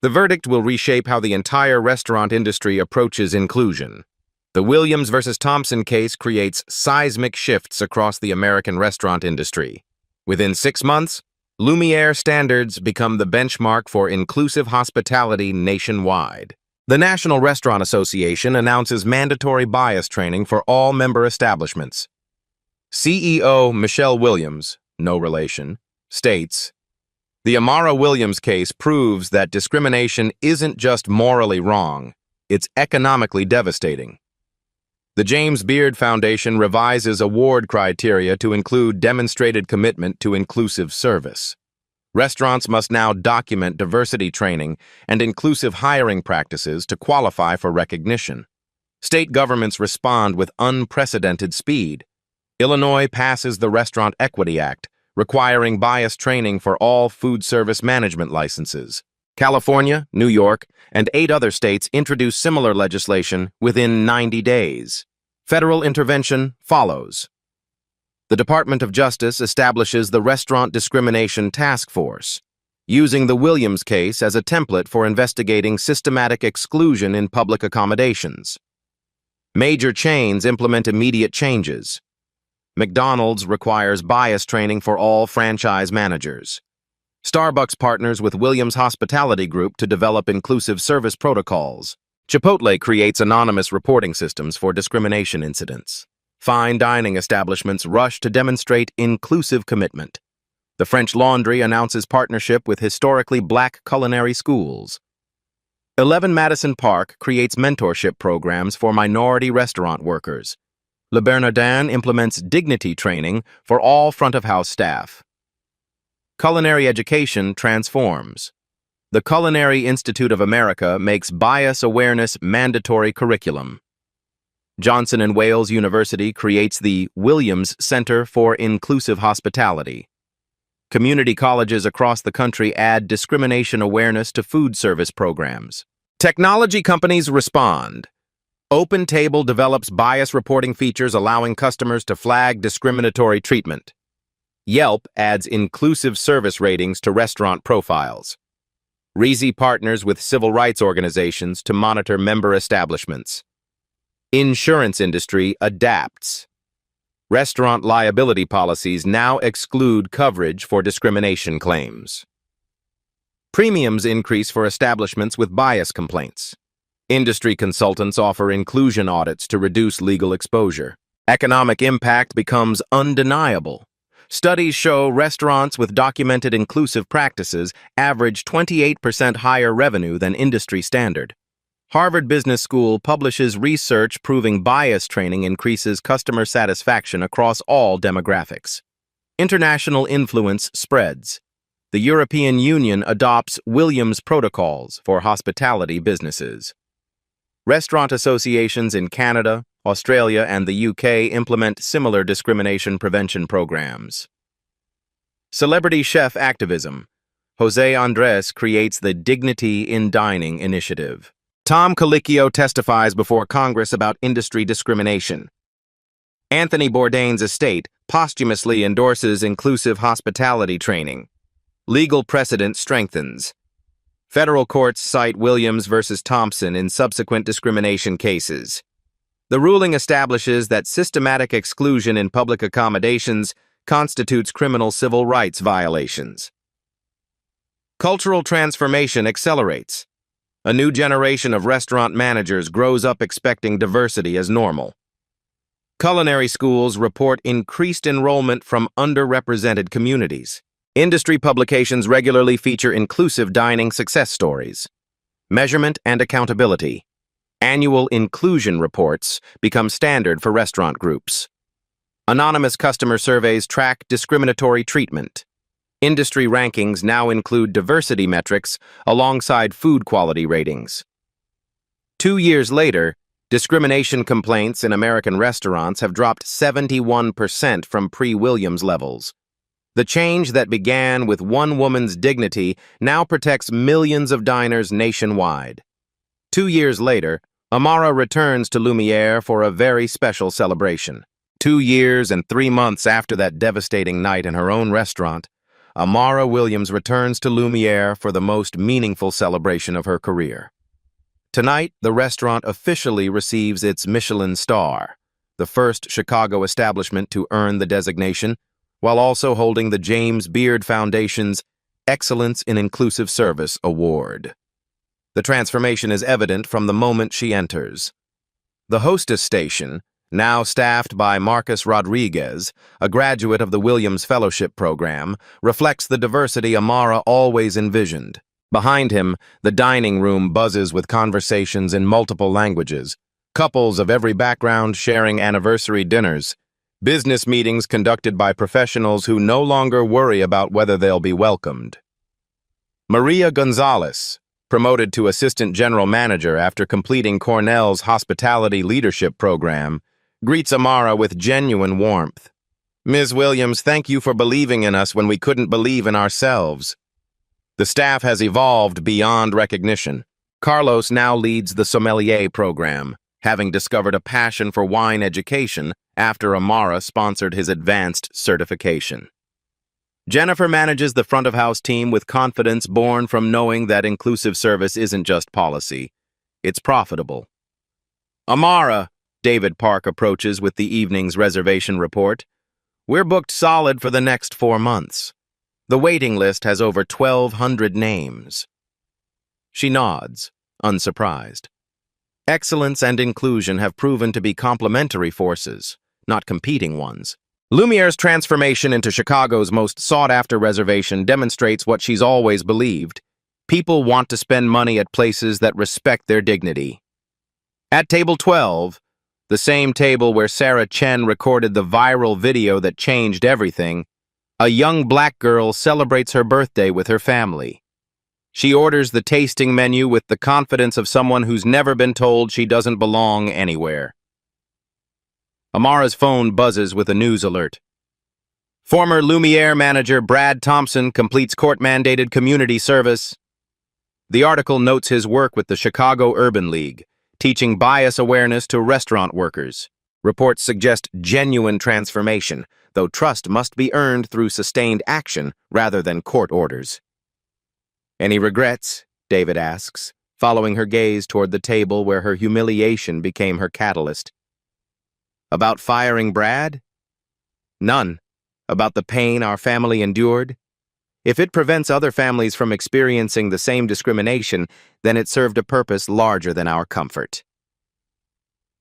The verdict will reshape how the entire restaurant industry approaches inclusion. The Williams versus Thompson case creates seismic shifts across the American restaurant industry. Within 6 months, Lumiere standards become the benchmark for inclusive hospitality nationwide. The National Restaurant Association announces mandatory bias training for all member establishments. CEO Michelle Williams, no relation, states, the Amara Williams case proves that discrimination isn't just morally wrong, it's economically devastating. The James Beard Foundation revises award criteria to include demonstrated commitment to inclusive service. Restaurants must now document diversity training and inclusive hiring practices to qualify for recognition. State governments respond with unprecedented speed. Illinois passes the Restaurant Equity Act, requiring bias training for all food service management licenses. California, New York, and 8 other states introduce similar legislation within 90 days. Federal intervention follows. The Department of Justice establishes the Restaurant Discrimination Task Force, using the Williams case as a template for investigating systematic exclusion in public accommodations. Major chains implement immediate changes. McDonald's requires bias training for all franchise managers. Starbucks partners with Williams Hospitality Group to develop inclusive service protocols. Chipotle creates anonymous reporting systems for discrimination incidents. Fine dining establishments rush to demonstrate inclusive commitment. The French Laundry announces partnership with historically Black culinary schools. 11 Madison Park creates mentorship programs for minority restaurant workers. Le Bernardin implements dignity training for all front-of-house staff. Culinary education transforms. The Culinary Institute of America makes bias awareness mandatory curriculum. Johnson & Wales University creates the Williams Center for Inclusive Hospitality. Community colleges across the country add discrimination awareness to food service programs. Technology companies respond. OpenTable develops bias reporting features allowing customers to flag discriminatory treatment. Yelp adds inclusive service ratings to restaurant profiles. Reezy partners with civil rights organizations to monitor member establishments. Insurance industry adapts. Restaurant liability policies now exclude coverage for discrimination claims. Premiums increase for establishments with bias complaints. Industry consultants offer inclusion audits to reduce legal exposure. Economic impact becomes undeniable. Studies show restaurants with documented inclusive practices average 28% higher revenue than industry standard. Harvard Business School publishes research proving bias training increases customer satisfaction across all demographics. International influence spreads. The European Union adopts Williams protocols for hospitality businesses. Restaurant associations in Canada, Australia, and the UK implement similar discrimination prevention programs. Celebrity chef activism. Jose Andres creates the Dignity in Dining initiative. Tom Colicchio testifies before Congress about industry discrimination. Anthony Bourdain's estate posthumously endorses inclusive hospitality training. Legal precedent strengthens. Federal courts cite Williams versus Thompson in subsequent discrimination cases. The ruling establishes that systematic exclusion in public accommodations constitutes criminal civil rights violations. Cultural transformation accelerates. A new generation of restaurant managers grows up expecting diversity as normal. Culinary schools report increased enrollment from underrepresented communities. Industry publications regularly feature inclusive dining success stories. Measurement and accountability. Annual inclusion reports become standard for restaurant groups. Anonymous customer surveys track discriminatory treatment. Industry rankings now include diversity metrics alongside food quality ratings. 2 years later, discrimination complaints in American restaurants have dropped 71% from pre-Williams levels. The change that began with one woman's dignity now protects millions of diners nationwide. 2 years later, Amara returns to Lumiere for a very special celebration. 2 years and 3 months after that devastating night in her own restaurant, Amara Williams returns to Lumiere for the most meaningful celebration of her career. Tonight, the restaurant officially receives its Michelin star, the first Chicago establishment to earn the designation, while also holding the James Beard Foundation's Excellence in Inclusive Service Award. The transformation is evident from the moment she enters. The hostess station, now staffed by Marcus Rodriguez, a graduate of the Williams Fellowship Program, reflects the diversity Amara always envisioned. Behind him, the dining room buzzes with conversations in multiple languages, couples of every background sharing anniversary dinners, business meetings conducted by professionals who no longer worry about whether they'll be welcomed. Maria Gonzalez, promoted to assistant general manager after completing Cornell's hospitality leadership program, greets Amara with genuine warmth. Ms. Williams, thank you for believing in us when we couldn't believe in ourselves. The staff has evolved beyond recognition. Carlos now leads the sommelier program, having discovered a passion for wine education after Amara sponsored his advanced certification. Jennifer manages the front-of-house team with confidence born from knowing that inclusive service isn't just policy, it's profitable. Amara, David Park approaches with the evening's reservation report. We're booked solid for the next 4 months. The waiting list has over 1,200 names. She nods, unsurprised. Excellence and inclusion have proven to be complementary forces, not competing ones. Lumiere's transformation into Chicago's most sought-after reservation demonstrates what she's always believed. People want to spend money at places that respect their dignity. At table 12, the same table where Sarah Chen recorded the viral video that changed everything, a young black girl celebrates her birthday with her family. She orders the tasting menu with the confidence of someone who's never been told she doesn't belong anywhere. Amara's phone buzzes with a news alert. Former Lumiere manager Brad Thompson completes court-mandated community service. The article notes his work with the Chicago Urban League, teaching bias awareness to restaurant workers. Reports suggest genuine transformation, though trust must be earned through sustained action rather than court orders. Any regrets? David asks, following her gaze toward the table where her humiliation became her catalyst. About firing Brad? None. About the pain our family endured? If it prevents other families from experiencing the same discrimination, then it served a purpose larger than our comfort.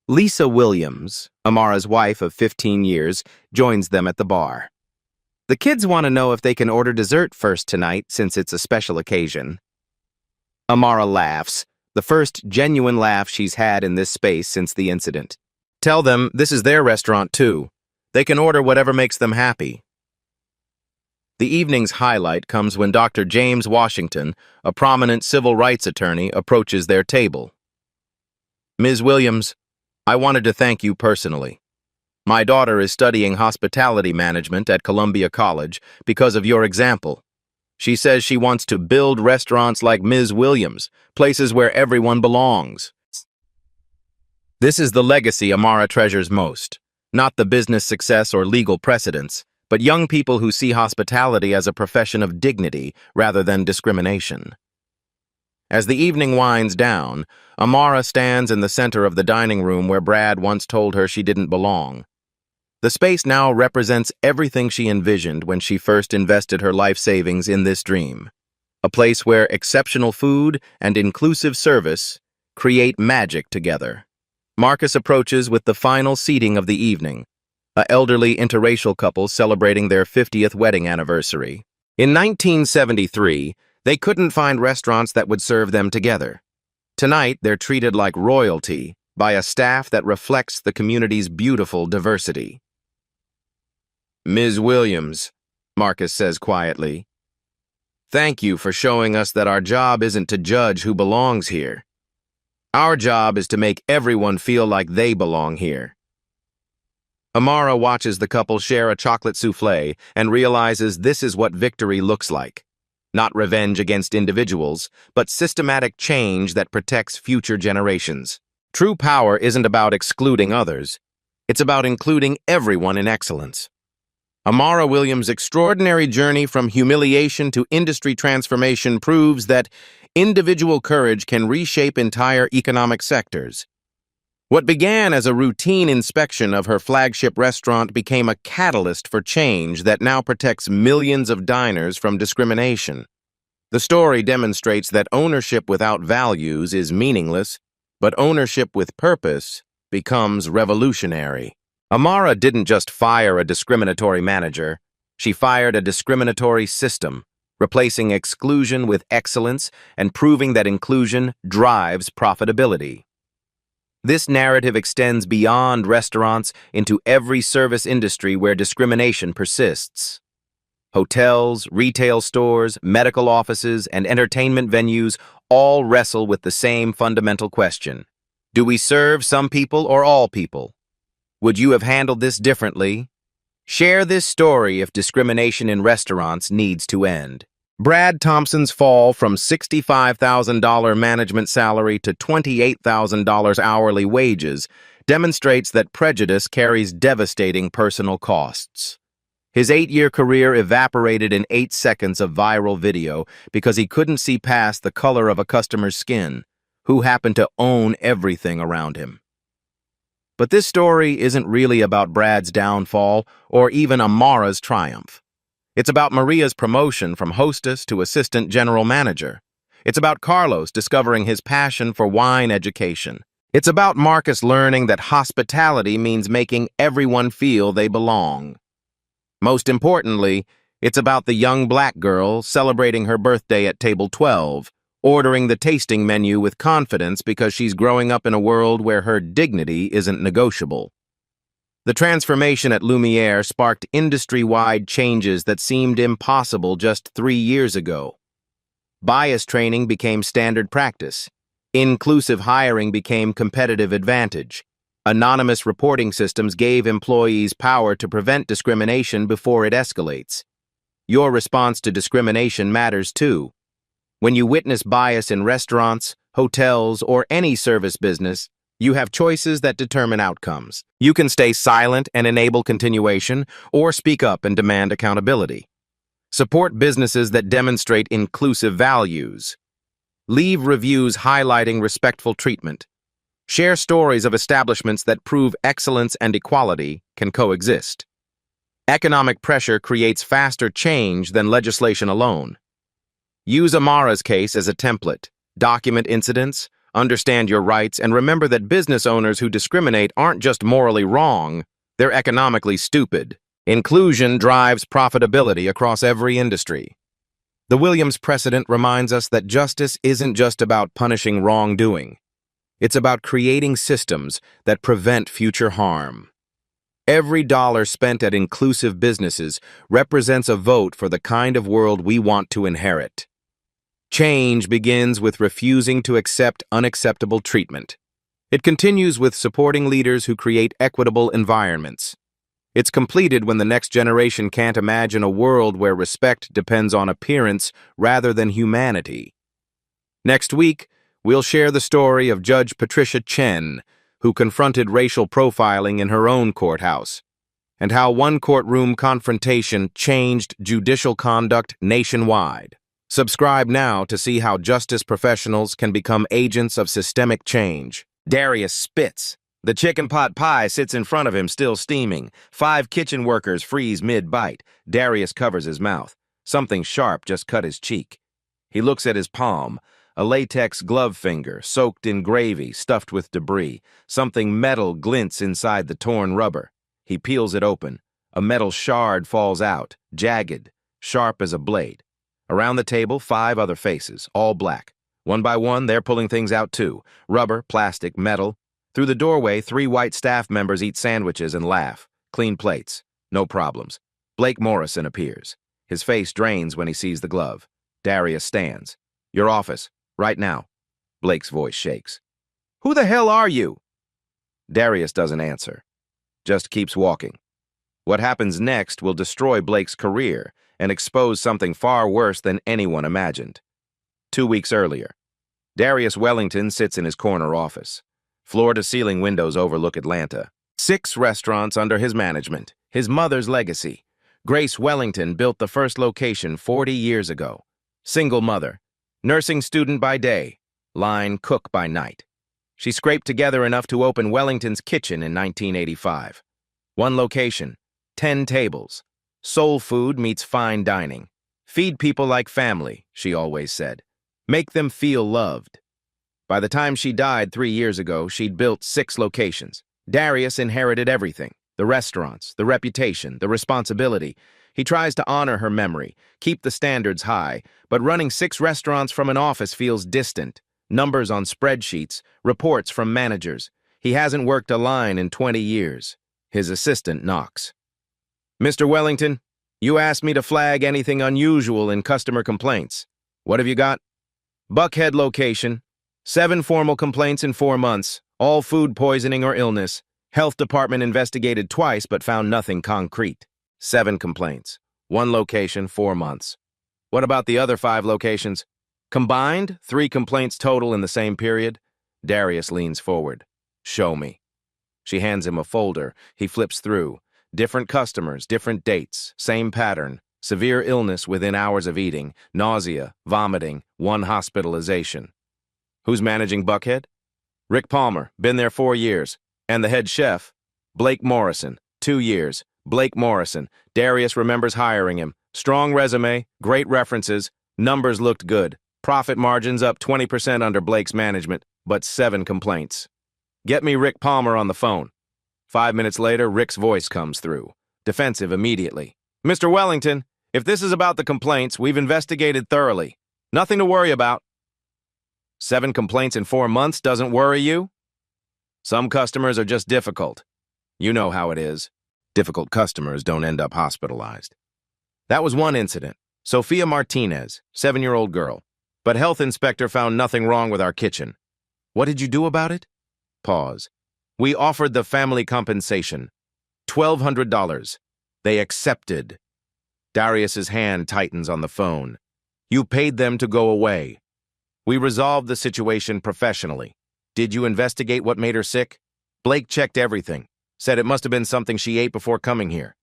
Lisa Williams, Amara's wife of 15 years, joins them at the bar. The kids want to know if they can order dessert first tonight since it's a special occasion. Amara laughs, the first genuine laugh she's had in this space since the incident. Tell them this is their restaurant too. They can order whatever makes them happy. The evening's highlight comes when Dr. James Washington, a prominent civil rights attorney, approaches their table. Ms. Williams, I wanted to thank you personally. My daughter is studying hospitality management at Columbia College because of your example. She says she wants to build restaurants like Ms. Williams, places where everyone belongs. This is the legacy Amara treasures most, not the business success or legal precedents, but young people who see hospitality as a profession of dignity rather than discrimination. As the evening winds down, Amara stands in the center of the dining room where Brad once told her she didn't belong. The space now represents everything she envisioned when she first invested her life savings in this dream. A place where exceptional food and inclusive service create magic together. Marcus approaches with the final seating of the evening, an elderly interracial couple celebrating their 50th wedding anniversary. In 1973, they couldn't find restaurants that would serve them together. Tonight, they're treated like royalty by a staff that reflects the community's beautiful diversity. Ms. Williams, Marcus says quietly, thank you for showing us that our job isn't to judge who belongs here. Our job is to make everyone feel like they belong here. Amara watches the couple share a chocolate souffle and realizes this is what victory looks like. Not revenge against individuals, but systematic change that protects future generations. True power isn't about excluding others. It's about including everyone in excellence. Amara Williams' extraordinary journey from humiliation to industry transformation proves that individual courage can reshape entire economic sectors. What began as a routine inspection of her flagship restaurant became a catalyst for change that now protects millions of diners from discrimination. The story demonstrates that ownership without values is meaningless, but ownership with purpose becomes revolutionary. Amara didn't just fire a discriminatory manager, she fired a discriminatory system, replacing exclusion with excellence and proving that inclusion drives profitability. This narrative extends beyond restaurants into every service industry where discrimination persists. Hotels, retail stores, medical offices, and entertainment venues all wrestle with the same fundamental question. Do we serve some people or all people? Would you have handled this differently? Share this story if discrimination in restaurants needs to end. Brad Thompson's fall from $65,000 management salary to $28,000 hourly wages demonstrates that prejudice carries devastating personal costs. His 8-year career evaporated in 8 seconds of viral video because he couldn't see past the color of a customer's skin, who happened to own everything around him. But this story isn't really about Brad's downfall or even Amara's triumph. It's about Maria's promotion from hostess to assistant general manager. It's about Carlos discovering his passion for wine education. It's about Marcus learning that hospitality means making everyone feel they belong. Most importantly, it's about the young black girl celebrating her birthday at table 12, ordering the tasting menu with confidence because she's growing up in a world where her dignity isn't negotiable. The transformation at Lumiere sparked industry-wide changes that seemed impossible just 3 years ago. Bias training became standard practice. Inclusive hiring became competitive advantage. Anonymous reporting systems gave employees power to prevent discrimination before it escalates. Your response to discrimination matters too. When you witness bias in restaurants, hotels, or any service business, you have choices that determine outcomes. You can stay silent and enable continuation, or speak up and demand accountability. Support businesses that demonstrate inclusive values. Leave reviews highlighting respectful treatment. Share stories of establishments that prove excellence and equality can coexist. Economic pressure creates faster change than legislation alone. Use Amara's case as a template. Document incidents, understand your rights, and remember that business owners who discriminate aren't just morally wrong, they're economically stupid. Inclusion drives profitability across every industry. The Williams precedent reminds us that justice isn't just about punishing wrongdoing. It's about creating systems that prevent future harm. Every dollar spent at inclusive businesses represents a vote for the kind of world we want to inherit. Change begins with refusing to accept unacceptable treatment. It continues with supporting leaders who create equitable environments. It's completed when the next generation can't imagine a world where respect depends on appearance rather than humanity. Next week, we'll share the story of Judge Patricia Chen, who confronted racial profiling in her own courthouse, and how one courtroom confrontation changed judicial conduct nationwide. Subscribe now to see how justice professionals can become agents of systemic change. Darius spits. The chicken pot pie sits in front of him, still steaming. 5 kitchen workers freeze mid-bite. Darius covers his mouth. Something sharp just cut his cheek. He looks at his palm, a latex glove finger, soaked in gravy, stuffed with debris. Something metal glints inside the torn rubber. He peels it open. A metal shard falls out, jagged, sharp as a blade. Around the table, 5 other faces, all black. One by one, they're pulling things out too. Rubber, plastic, metal. Through the doorway, 3 white staff members eat sandwiches and laugh. Clean plates. No problems. Blake Morrison appears. His face drains when he sees the glove. Darius stands. Your office. Right now. Blake's voice shakes. Who the hell are you? Darius doesn't answer. Just keeps walking. What happens next will destroy Blake's career and expose something far worse than anyone imagined. 2 weeks earlier, Darius Wellington sits in his corner office. Floor-to-ceiling windows overlook Atlanta. 6 restaurants under his management, his mother's legacy. Grace Wellington built the first location 40 years ago. Single mother, nursing student by day, line cook by night. She scraped together enough to open Wellington's Kitchen in 1985. 1 location, 10 tables. Soul food meets fine dining. Feed people like family, she always said. Make them feel loved. By the time she died 3 years ago, she'd built 6 locations. Darius inherited everything. The restaurants, the reputation, the responsibility. He tries to honor her memory, keep the standards high, but running 6 restaurants from an office feels distant. Numbers on spreadsheets, reports from managers. He hasn't worked a line in 20 years. His assistant knocks. Mr. Wellington, you asked me to flag anything unusual in customer complaints. What have you got? Buckhead location. 7 formal complaints in 4 months, all food poisoning or illness. Health department investigated twice but found nothing concrete. 7 complaints. 1 location, 4 months. What about the other 5 locations? Combined, 3 complaints total in the same period. Darius leans forward. Show me. She hands him a folder. He flips through. Different customers, different dates, same pattern. Severe illness within hours of eating, nausea, vomiting, 1 hospitalization. Who's managing Buckhead? Rick Palmer, been there 4 years. And the head chef? Blake Morrison, 2 years. Blake Morrison. Darius remembers hiring him. Strong resume, great references, numbers looked good. Profit margins up 20% under Blake's management, but 7 complaints. Get me Rick Palmer on the phone. 5 minutes later, Rick's voice comes through. Defensive immediately. Mr. Wellington, if this is about the complaints, we've investigated thoroughly. Nothing to worry about. 7 complaints in 4 months doesn't worry you? Some customers are just difficult. You know how it is. Difficult customers don't end up hospitalized. That was one incident. Sophia Martinez, 7-year-old girl. But health inspector found nothing wrong with our kitchen. What did you do about it? Pause. We offered the family compensation. $1,200. They accepted. Darius's hand tightens on the phone. You paid them to go away. We resolved the situation professionally. Did you investigate what made her sick? Blake checked everything. Said it must have been something she ate before coming here.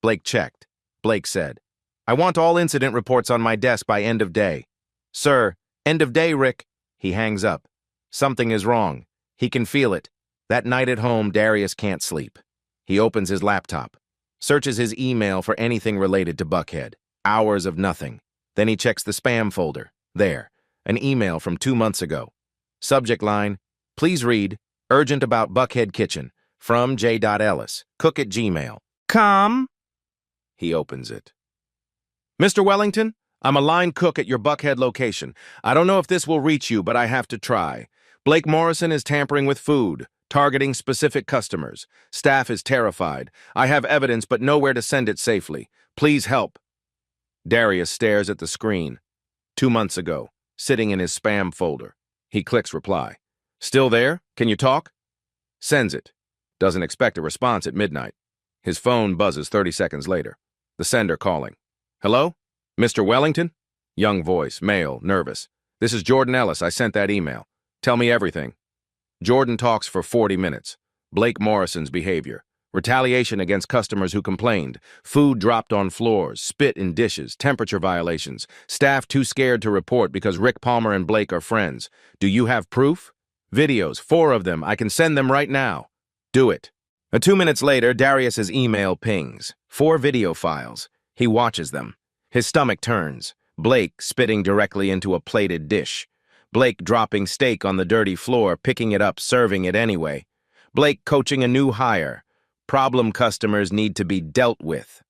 Blake checked. Blake said, I want all incident reports on my desk by end of day. Sir, end of day, Rick. He hangs up. Something is wrong. He can feel it. That night at home, Darius can't sleep. He opens his laptop, searches his email for anything related to Buckhead. Hours of nothing. Then he checks the spam folder. There, an email from 2 months ago. Subject line, please read, urgent about Buckhead Kitchen, from J. Ellis, cook@gmail.com. He opens it. Mr. Wellington, I'm a line cook at your Buckhead location. I don't know if this will reach you, but I have to try. Blake Morrison is tampering with food, targeting specific customers. Staff is terrified. I have evidence, but nowhere to send it safely. Please help. Darius stares at the screen. 2 months ago, sitting in his spam folder. He clicks reply. Still there? Can you talk? Sends it. Doesn't expect a response at midnight. His phone buzzes 30 seconds later. The sender calling. Hello? Mr. Wellington? Young voice, male, nervous. This is Jordan Ellis. I sent that email. Tell me everything. Jordan talks for 40 minutes. Blake Morrison's behavior. Retaliation against customers who complained. Food dropped on floors, spit in dishes, temperature violations. Staff too scared to report because Rick Palmer and Blake are friends. Do you have proof? Videos, 4 of them. I can send them right now. Do it. 2 minutes later, Darius's email pings. 4 video files. He watches them. His stomach turns. Blake spitting directly into a plated dish. Blake dropping steak on the dirty floor, picking it up, serving it anyway. Blake coaching a new hire. Problem customers need to be dealt with.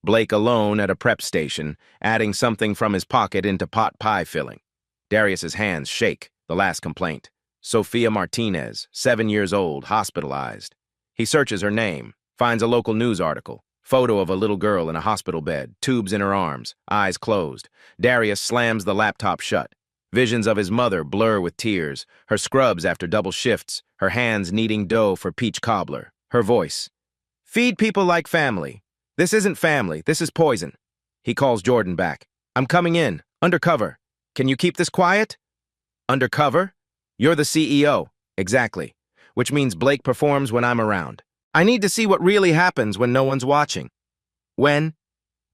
Blake alone at a prep station, adding something from his pocket into pot pie filling. Darius's hands shake. The last complaint. Sophia Martinez, 7 years old, hospitalized. He searches her name, finds a local news article. Photo of a little girl in a hospital bed, tubes in her arms, eyes closed. Darius slams the laptop shut. Visions of his mother blur with tears, her scrubs after double shifts, her hands kneading dough for peach cobbler. Her voice. Feed people like family. This isn't family, this is poison. He calls Jordan back. I'm coming in, undercover. Can you keep this quiet? Undercover? You're the CEO. Exactly. Which means Blake performs when I'm around. I need to see what really happens when no one's watching. When?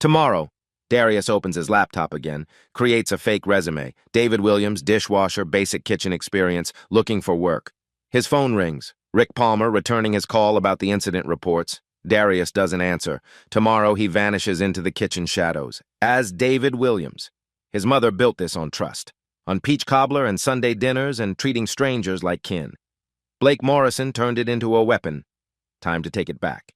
Tomorrow. Darius opens his laptop again, creates a fake resume. David Williams, dishwasher, basic kitchen experience, looking for work. His phone rings. Rick Palmer returning his call about the incident reports. Darius doesn't answer. Tomorrow he vanishes into the kitchen shadows. As David Williams. His mother built this on trust. On peach cobbler and Sunday dinners and treating strangers like kin. Blake Morrison turned it into a weapon. Time to take it back.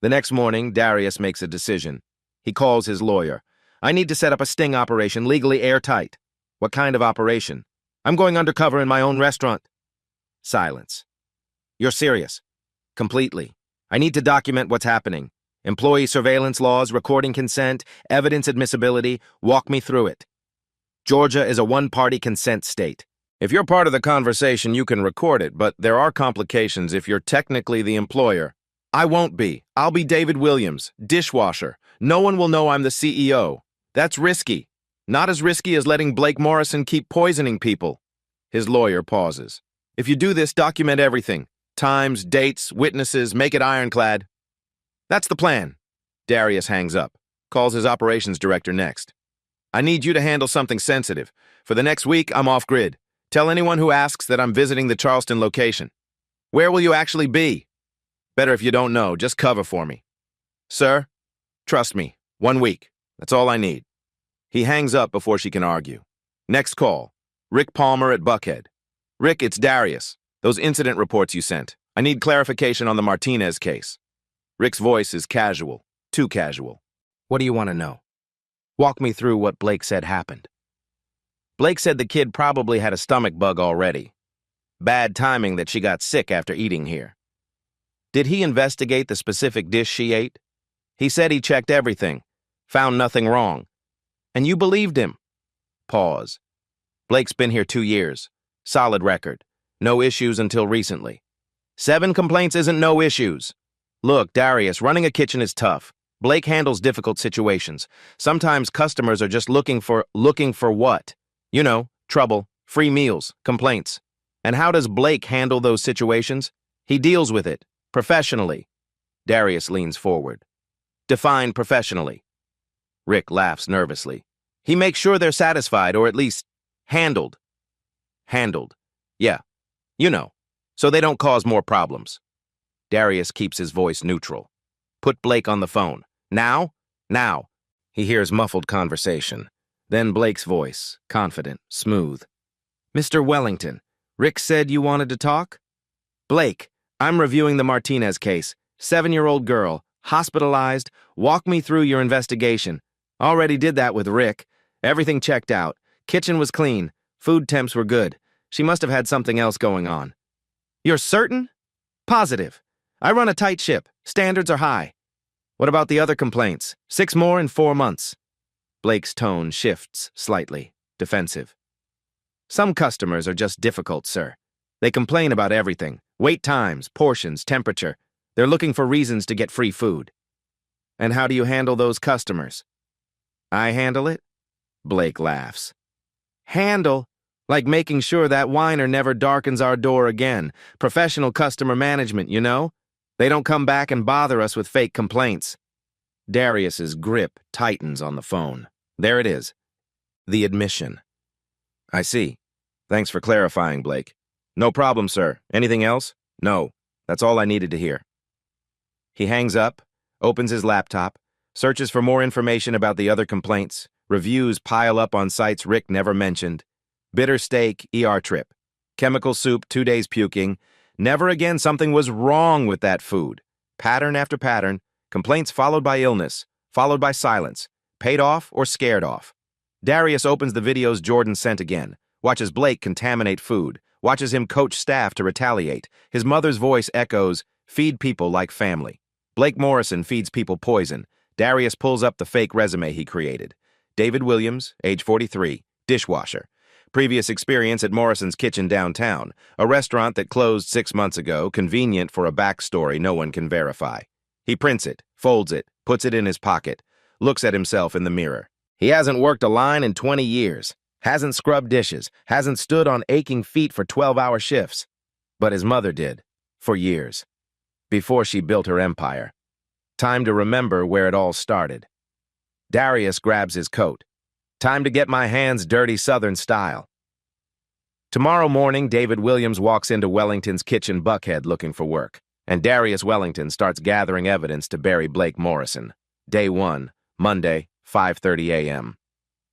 The next morning, Darius makes a decision. He calls his lawyer. I need to set up a sting operation, legally airtight. What kind of operation? I'm going undercover in my own restaurant. Silence. You're serious? Completely. I need to document what's happening. Employee surveillance laws, recording consent, evidence admissibility. Walk me through it. Georgia is a one-party consent state. If you're part of the conversation, you can record it, but there are complications if you're technically the employer. I won't be. I'll be David Williams, dishwasher. No one will know I'm the CEO. That's risky. Not as risky as letting Blake Morrison keep poisoning people. His lawyer pauses. If you do this, document everything. Times, dates, witnesses, make it ironclad. That's the plan. Darius hangs up. Calls his operations director next. I need you to handle something sensitive. For the next week, I'm off-grid. Tell anyone who asks that I'm visiting the Charleston location. Where will you actually be? Better if you don't know, just cover for me. Sir, trust me, 1 week. That's all I need. He hangs up before she can argue. Next call. Rick Palmer at Buckhead. Rick, it's Darius. Those incident reports you sent. I need clarification on the Martinez case. Rick's voice is casual, too casual. What do you want to know? Walk me through what Blake said happened. Blake said the kid probably had a stomach bug already. Bad timing that she got sick after eating here. Did he investigate the specific dish she ate? He said he checked everything, found nothing wrong. And you believed him. Pause. Blake's been here 2 years. Solid record. No issues until recently. 7 complaints isn't no issues. Look, Darius, running a kitchen is tough. Blake handles difficult situations. Sometimes customers are just looking for what? You know, trouble, free meals, complaints. And how does Blake handle those situations? He deals with it, professionally. Darius leans forward. Define professionally. Rick laughs nervously. He makes sure they're satisfied, or at least handled. Handled. Yeah, you know, so they don't cause more problems. Darius keeps his voice neutral. Put Blake on the phone. Now? Now. He hears muffled conversation. Then Blake's voice, confident, smooth. Mr. Wellington, Rick said you wanted to talk? Blake, I'm reviewing the Martinez case. 7-year-old girl, Hospitalized? Walk me through your investigation. Already did that with Rick. Everything checked out. Kitchen was clean. Food temps were good. She must have had something else going on. You're certain? Positive. I run a tight ship. Standards are high. What about the other complaints? 6 more in 4 months. Blake's tone shifts slightly, defensive. Some customers are just difficult, sir. They complain about everything. Wait times, portions, temperature. They're looking for reasons to get free food. And how do you handle those customers? I handle it? Blake laughs. Handle? Like making sure that whiner never darkens our door again. Professional customer management, you know? They don't come back and bother us with fake complaints. Darius's grip tightens on the phone. There it is. The admission. I see. Thanks for clarifying, Blake. No problem, sir. Anything else? No. That's all I needed to hear. He hangs up, opens his laptop, searches for more information about the other complaints. Reviews pile up on sites Rick never mentioned. Bitter steak, ER trip. Chemical soup, 2 days puking. Never again something was wrong with that food. Pattern after pattern, complaints followed by illness, followed by silence, paid off or scared off. Darius opens the videos Jordan sent again, watches Blake contaminate food, watches him coach staff to retaliate. His mother's voice echoes, feed people like family. Blake Morrison feeds people poison. Darius pulls up the fake resume he created. David Williams, age 43, dishwasher. Previous experience at Morrison's Kitchen downtown, a restaurant that closed 6 months ago, convenient for a backstory no one can verify. He prints it, folds it, puts it in his pocket, looks at himself in the mirror. He hasn't worked a line in 20 years, hasn't scrubbed dishes, hasn't stood on aching feet for 12-hour shifts. But his mother did, for years, before she built her empire. Time to remember where it all started. Darius grabs his coat. Time to get my hands dirty Southern style. Tomorrow morning, David Williams walks into Wellington's Kitchen Buckhead looking for work, and Darius Wellington starts gathering evidence to bury Blake Morrison. Day 1, Monday, 5:30 a.m.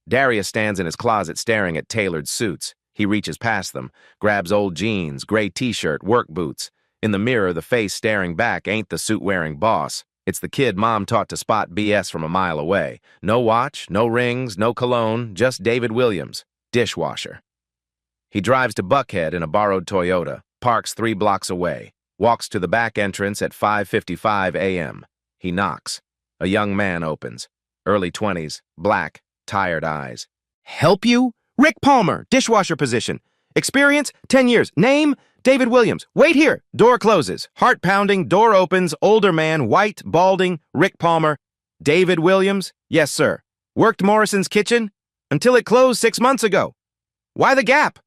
Darius stands in his closet staring at tailored suits. He reaches past them, grabs old jeans, gray t-shirt, work boots. In the mirror, the face staring back ain't the suit-wearing boss. It's the kid mom taught to spot BS from a mile away. No watch, no rings, no cologne, just David Williams, dishwasher. He drives to Buckhead in a borrowed Toyota, parks 3 blocks away, walks to the back entrance at 5:55 a.m. He knocks. A young man opens. Early 20s, black, tired eyes. Help you? Rick Palmer, dishwasher position. Experience, 10 years. Name, David Williams. Wait here. Door closes. Heart pounding, door opens. Older man, white, balding, Rick Palmer. David Williams? Yes, sir. Worked Morrison's Kitchen? Until it closed 6 months ago. Why the gap?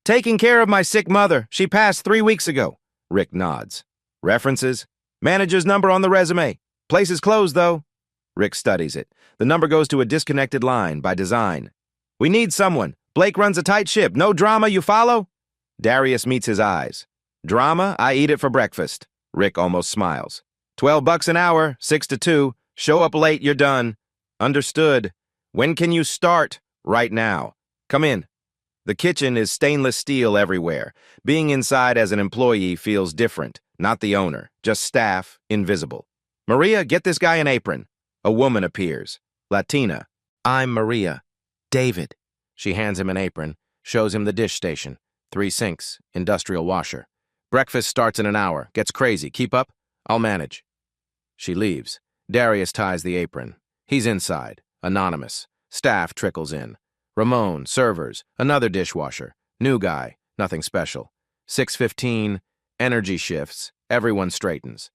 Taking care of my sick mother. She passed 3 weeks ago. Rick nods. References? Manager's number on the resume. Place is closed, though. Rick studies it. The number goes to a disconnected line by design. We need someone. Blake runs a tight ship. No drama, you follow? Darius meets his eyes. Drama? I eat it for breakfast. Rick almost smiles. $12 an hour, 6 to 2. Show up late, you're done. Understood. When can you start? Right now. Come in. The kitchen is stainless steel everywhere. Being inside as an employee feels different. Not the owner, just staff, invisible. Maria, get this guy an apron. A woman appears. Latina. I'm Maria. David. She hands him an apron, shows him the dish station. 3 sinks, industrial washer. Breakfast starts in an hour. Gets crazy. Keep up? I'll manage. She leaves. Darius ties the apron. He's inside. Anonymous. Staff trickles in. Ramon, servers, another dishwasher. New guy, nothing special. 6:15, energy shifts. Everyone straightens.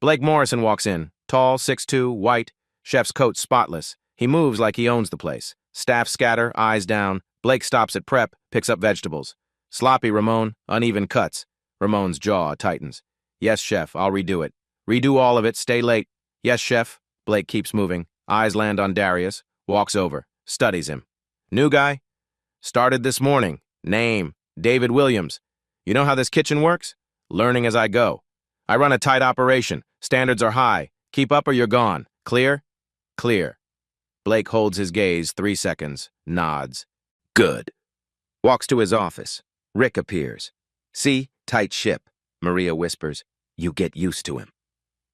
Blake Morrison walks in. Tall, 6'2", white. Chef's coat spotless. He moves like he owns the place. Staff scatter, eyes down. Blake stops at prep, picks up vegetables. Sloppy, Ramon. Uneven cuts. Ramon's jaw tightens. Yes, chef, I'll redo it. Redo all of it, stay late. Yes, chef. Blake keeps moving. Eyes land on Darius. Walks over. Studies him. New guy? Started this morning. Name, David Williams. You know how this kitchen works? Learning as I go. I run a tight operation. Standards are high. Keep up or you're gone. Clear? Clear. Blake holds his gaze 3 seconds, nods. Good. Walks to his office. Rick appears. See? Tight ship. Maria whispers. You get used to him.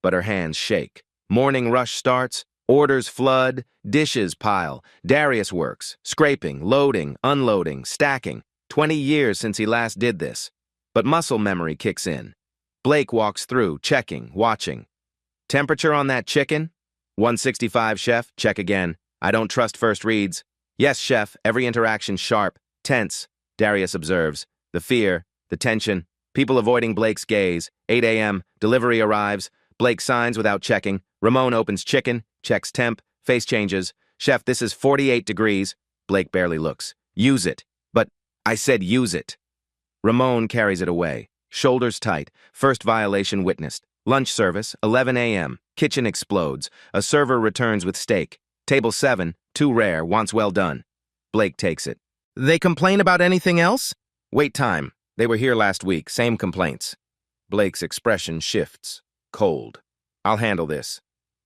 but her hands shake. Morning rush starts, orders flood, dishes pile. Darius works, scraping, loading, unloading, stacking. 20 years since he last did this. But muscle memory kicks in. Blake walks through, checking, watching. Temperature on that chicken? 165, chef. Check again. I don't trust first reads. Yes, chef. Every interaction sharp, tense. Darius observes. The fear, the tension. People avoiding Blake's gaze. 8 a.m. Delivery arrives. Blake signs without checking. Ramon opens chicken, checks temp, face changes. Chef, this is 48 degrees. Blake barely looks. Use it. But I said use it. Ramon carries it away. Shoulders tight. First violation witnessed. Lunch service, 11 a.m. Kitchen explodes. A server returns with steak. Table 7, too rare, wants well done. Blake takes it. They complain about anything else? Wait time. They were here last week, same complaints. Blake's expression shifts. Cold. I'll handle this.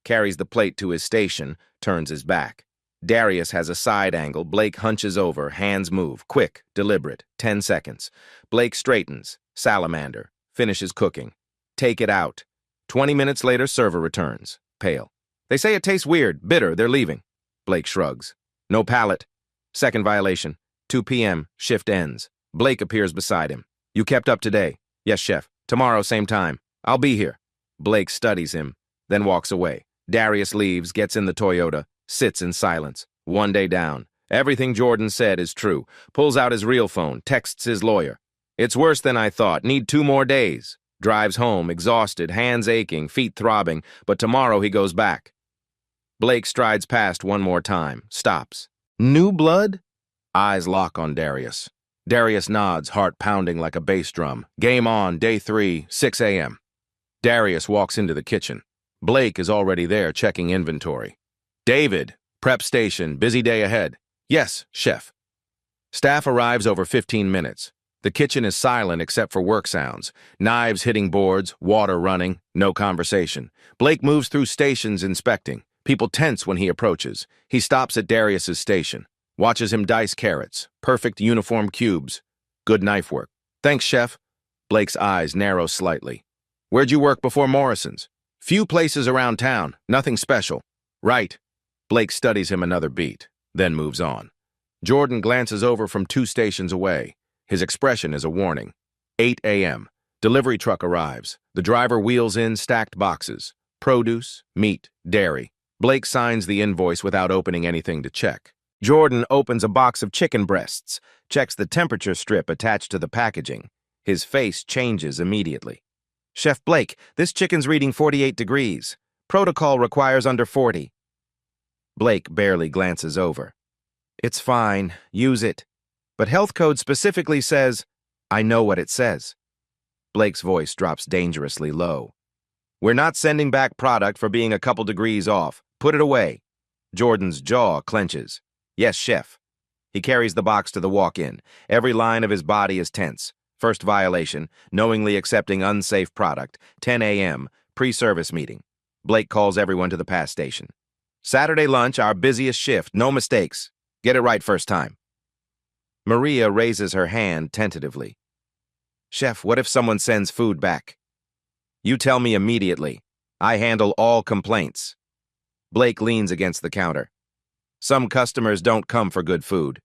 Carries the plate to his station, turns his back. Darius has a side angle. Blake hunches over, hands move. Quick, deliberate, 10 seconds. Blake straightens. Salamander. Finishes cooking. Take it out. 20 minutes later, server returns. Pale. They say it tastes weird, bitter, they're leaving. Blake shrugs. No palate. Second violation. 2 p.m., shift ends. Blake appears beside him. You kept up today? Yes, chef. Tomorrow, same time. I'll be here. Blake studies him, then walks away. Darius leaves, gets in the Toyota, sits in silence. 1 day down. Everything Jordan said is true. Pulls out his real phone, texts his lawyer. It's worse than I thought. Need 2 more days. Drives home, exhausted, hands aching, feet throbbing, but tomorrow he goes back. Blake strides past one more time, stops. New blood? Eyes lock on Darius. Darius nods, heart pounding like a bass drum. Game on, day 3, 6 a.m. Darius walks into the kitchen. Blake is already there checking inventory. David, prep station, busy day ahead. Yes, chef. Staff arrives over 15 minutes. The kitchen is silent except for work sounds. Knives hitting boards, water running, no conversation. Blake moves through stations inspecting. People tense when he approaches. He stops at Darius's station. Watches him dice carrots. Perfect uniform cubes. Good knife work. Thanks, chef. Blake's eyes narrow slightly. Where'd you work before Morrison's? Few places around town. Nothing special. Right. Blake studies him another beat, then moves on. Jordan glances over from 2 stations away. His expression is a warning. 8 a.m. Delivery truck arrives. The driver wheels in stacked boxes. Produce, meat, dairy. Blake signs the invoice without opening anything to check. Jordan opens a box of chicken breasts, checks the temperature strip attached to the packaging. His face changes immediately. Chef Blake, this chicken's reading 48 degrees. Protocol requires under 40. Blake barely glances over. It's fine. Use it. But health code specifically says, I know what it says. Blake's voice drops dangerously low. We're not sending back product for being a couple degrees off. Put it away. Jordan's jaw clenches. Yes, chef. He carries the box to the walk-in. Every line of his body is tense. First violation, knowingly accepting unsafe product. 10 a.m., pre-service meeting. Blake calls everyone to the pass station. Saturday lunch, our busiest shift. No mistakes. Get it right first time. Maria raises her hand tentatively. Chef, what if someone sends food back? You tell me immediately. I handle all complaints. Blake leans against the counter. Some customers don't come for good food.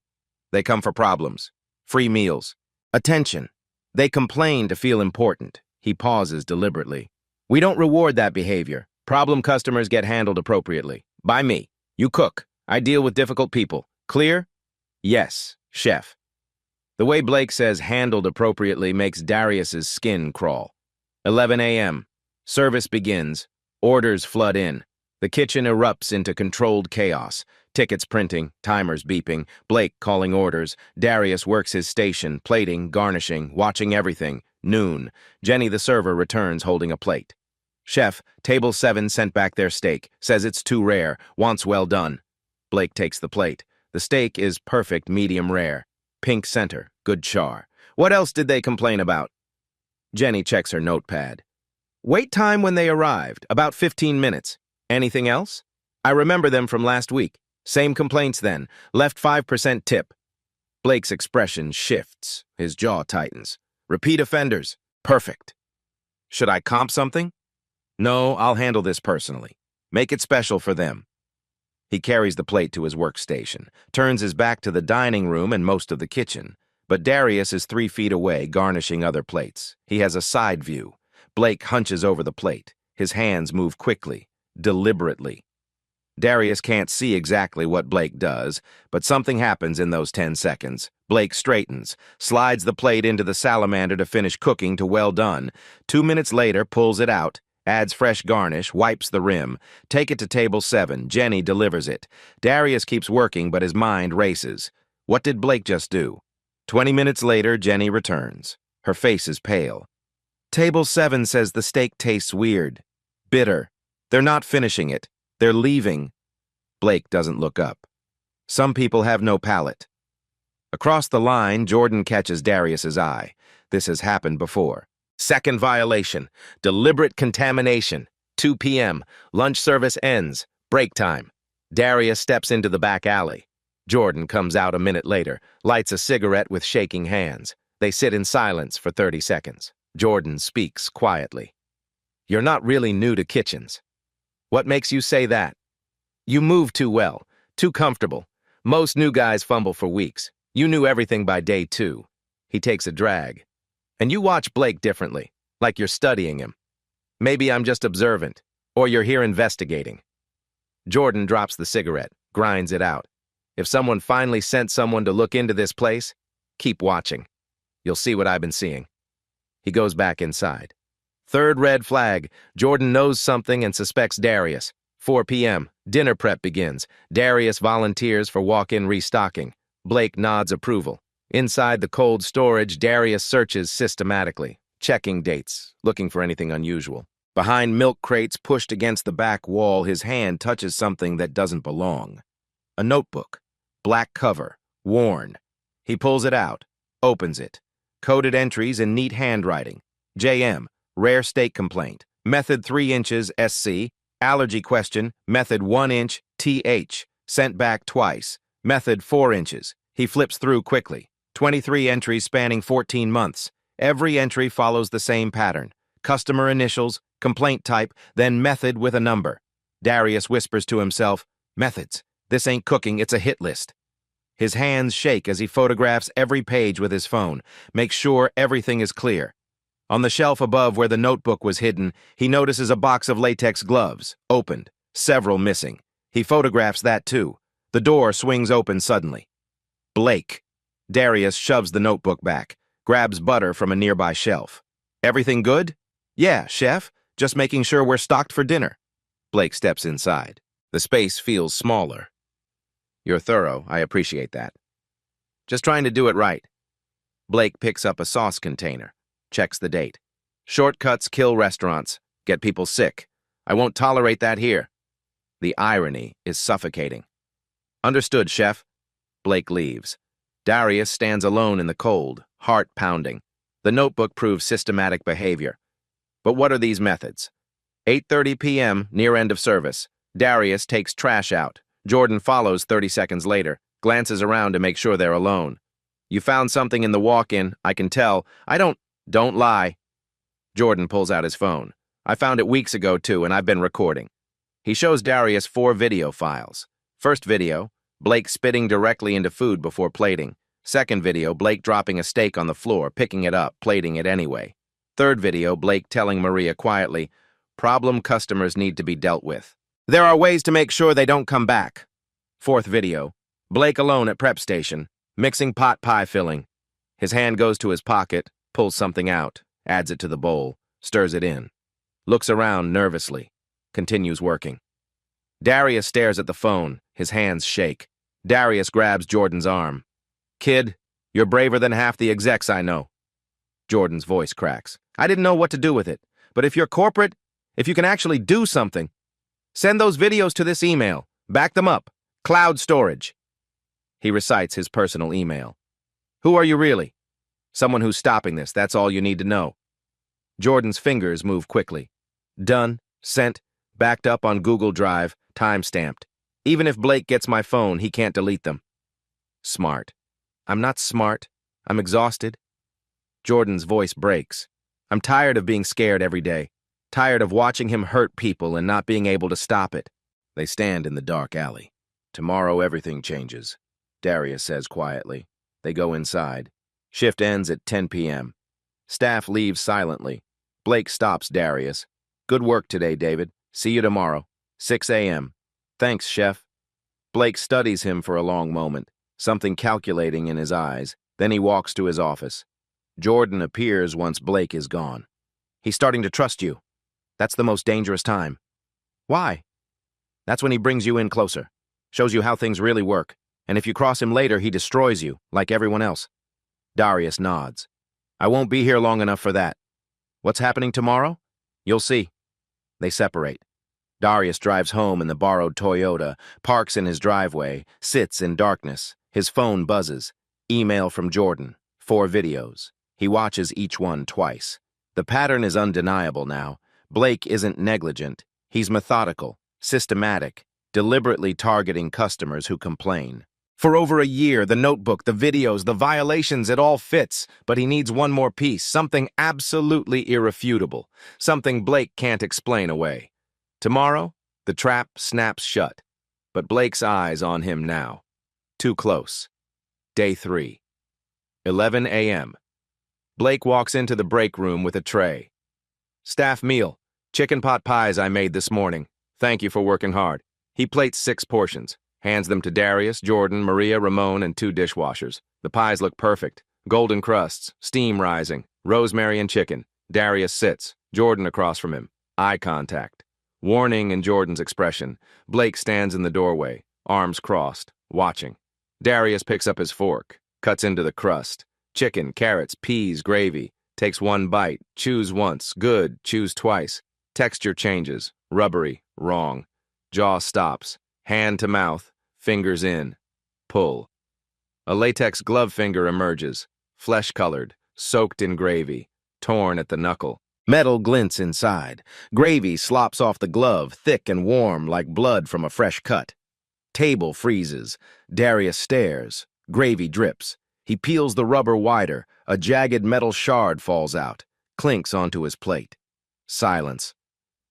They come for problems. Free meals. Attention. They complain to feel important. He pauses deliberately. We don't reward that behavior. Problem customers get handled appropriately. By me. You cook. I deal with difficult people. Clear? Yes, chef. The way Blake says handled appropriately makes Darius's skin crawl. 11 a.m. Service begins. Orders flood in. The kitchen erupts into controlled chaos. Tickets printing, timers beeping, Blake calling orders. Darius works his station, plating, garnishing, watching everything. Noon. Jenny the server returns holding a plate. Chef, table 7 sent back their steak. Says it's too rare. Wants well done. Blake takes the plate. The steak is perfect medium rare. Pink center, good char. What else did they complain about? Jenny checks her notepad. Wait time when they arrived, about 15 minutes. Anything else? I remember them from last week. Same complaints then. Left 5% tip. Blake's expression shifts. His jaw tightens. Repeat offenders. Perfect. Should I comp something? No, I'll handle this personally. Make it special for them. He carries the plate to his workstation, turns his back to the dining room and most of the kitchen. But Darius is 3 feet away, garnishing other plates. He has a side view. Blake hunches over the plate. His hands move quickly, deliberately. Darius can't see exactly what Blake does, but something happens in those 10 seconds. Blake straightens, slides the plate into the salamander to finish cooking to well done. 2 minutes later, pulls it out, adds fresh garnish, wipes the rim. Take it to table 7. Jenny delivers it. Darius keeps working, but his mind races. What did Blake just do? 20 minutes later, Jenny returns. Her face is pale. Table 7 says the steak tastes weird. Bitter. They're not finishing it. They're leaving. Blake doesn't look up. Some people have no palate. Across the line, Jordan catches Darius's eye. This has happened before. Second violation. Deliberate contamination. 2 p.m. Lunch service ends. Break time. Darius steps into the back alley. Jordan comes out a minute later, lights a cigarette with shaking hands. They sit in silence for 30 seconds. Jordan speaks quietly. You're not really new to kitchens. What makes you say that? You move too well, too comfortable. Most new guys fumble for weeks. You knew everything by day 2. He takes a drag. And you watch Blake differently, like you're studying him. Maybe I'm just observant, or you're here investigating. Jordan drops the cigarette, grinds it out. If someone finally sent someone to look into this place, keep watching. You'll see what I've been seeing. He goes back inside. Third red flag. Jordan knows something and suspects Darius. 4 p.m. Dinner prep begins. Darius volunteers for walk-in restocking. Blake nods approval. Inside the cold storage, Darius searches systematically, checking dates, looking for anything unusual. Behind milk crates pushed against the back wall, his hand touches something that doesn't belong. A notebook. Black cover. Worn. He pulls it out. Opens it. Coded entries in neat handwriting. JM. Rare steak complaint. Method 3 inches, SC. Allergy question. Method 1 inch, TH. Sent back twice. Method 4 inches. He flips through quickly. 23 entries spanning 14 months. Every entry follows the same pattern. Customer initials, complaint type, then method with a number. Darius whispers to himself, methods. This ain't cooking, it's a hit list. His hands shake as he photographs every page with his phone. Makes sure everything is clear. On the shelf above where the notebook was hidden, he notices a box of latex gloves, opened, several missing. He photographs that too. The door swings open suddenly. Blake. Darius shoves the notebook back, grabs butter from a nearby shelf. Everything good? Yeah, chef. Just making sure we're stocked for dinner. Blake steps inside. The space feels smaller. You're thorough, I appreciate that. Just trying to do it right. Blake picks up a sauce container. Checks the date. Shortcuts kill restaurants, get people sick. I won't tolerate that here. The irony is suffocating. Understood, chef. Blake leaves. Darius stands alone in the cold, heart pounding. The notebook proves systematic behavior. But what are these methods? 8:30 p.m., near end of service. Darius takes trash out. Jordan follows 30 seconds later, glances around to make sure they're alone. You found something in the walk-in, I can tell. Don't lie. Jordan pulls out his phone. I found it weeks ago, too, and I've been recording. He shows Darius 4 video files. First video, Blake spitting directly into food before plating. Second video, Blake dropping a steak on the floor, picking it up, plating it anyway. Third video, Blake telling Maria quietly, problem customers need to be dealt with. There are ways to make sure they don't come back. Fourth video, Blake alone at prep station, mixing pot pie filling. His hand goes to his pocket, pulls something out, adds it to the bowl, stirs it in. Looks around nervously, continues working. Darius stares at the phone, his hands shake. Darius grabs Jordan's arm. Kid, you're braver than half the execs I know. Jordan's voice cracks. I didn't know what to do with it, but if you're corporate, if you can actually do something, send those videos to this email, back them up, cloud storage. He recites his personal email. Who are you really? Someone who's stopping this, that's all you need to know. Jordan's fingers move quickly. Done, sent, backed up on Google Drive, time-stamped. Even if Blake gets my phone, he can't delete them. Smart. I'm not smart. I'm exhausted. Jordan's voice breaks. I'm tired of being scared every day. Tired of watching him hurt people and not being able to stop it. They stand in the dark alley. Tomorrow everything changes, Darius says quietly. They go inside. Shift ends at 10 p.m. Staff leaves silently. Blake stops Darius. Good work today, David. See you tomorrow. 6 a.m. Thanks, Chef. Blake studies him for a long moment, something calculating in his eyes. Then he walks to his office. Jordan appears once Blake is gone. He's starting to trust you. That's the most dangerous time. Why? That's when he brings you in closer, shows you how things really work, and if you cross him later, he destroys you, like everyone else. Darius nods. I won't be here long enough for that. What's happening tomorrow? You'll see. They separate. Darius drives home in the borrowed Toyota, parks in his driveway, sits in darkness. His phone buzzes. Email from Jordan. 4 videos. He watches each one twice. The pattern is undeniable now. Blake isn't negligent. He's methodical, systematic, deliberately targeting customers who complain. For over a year, the notebook, the videos, the violations, it all fits, but he needs one more piece, something absolutely irrefutable, something Blake can't explain away. Tomorrow, the trap snaps shut, but Blake's eyes on him now. Too close. Day 3. 11 a.m. Blake walks into the break room with a tray. Staff meal. Chicken pot pies I made this morning. Thank you for working hard. He plates 6 portions, hands them to Darius, Jordan, Maria, Ramon, and 2 dishwashers. The pies look perfect. Golden crusts, steam rising, rosemary and chicken. Darius sits, Jordan across from him. Eye contact. Warning in Jordan's expression. Blake stands in the doorway, arms crossed, watching. Darius picks up his fork, cuts into the crust. Chicken, carrots, peas, gravy. Takes 1 bite, chews once, good, chews twice. Texture changes, rubbery, wrong. Jaw stops, hand to mouth, fingers in. Pull. A latex glove finger emerges, flesh-colored, soaked in gravy, torn at the knuckle. Metal glints inside. Gravy slops off the glove, thick and warm like blood from a fresh cut. Table freezes. Darius stares. Gravy drips. He peels the rubber wider. A jagged metal shard falls out, clinks onto his plate. Silence.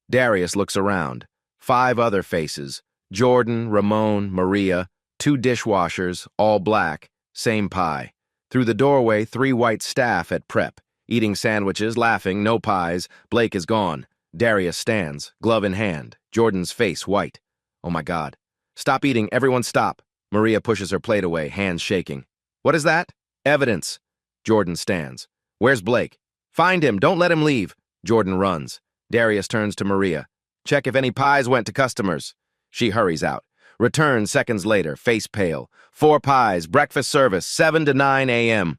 Darius looks around. 5 other faces. Jordan, Ramon, Maria, 2 dishwashers, all black, same pie. Through the doorway, 3 white staff at prep, eating sandwiches, laughing, no pies. Blake is gone. Darius stands, glove in hand, Jordan's face white. Oh my God. Stop eating, everyone stop. Maria pushes her plate away, hands shaking. What is that? Evidence. Jordan stands. Where's Blake? Find him, don't let him leave. Jordan runs. Darius turns to Maria. Check if any pies went to customers. She hurries out. Returns seconds later, face pale. 4 pies, breakfast service, 7 to 9 a.m.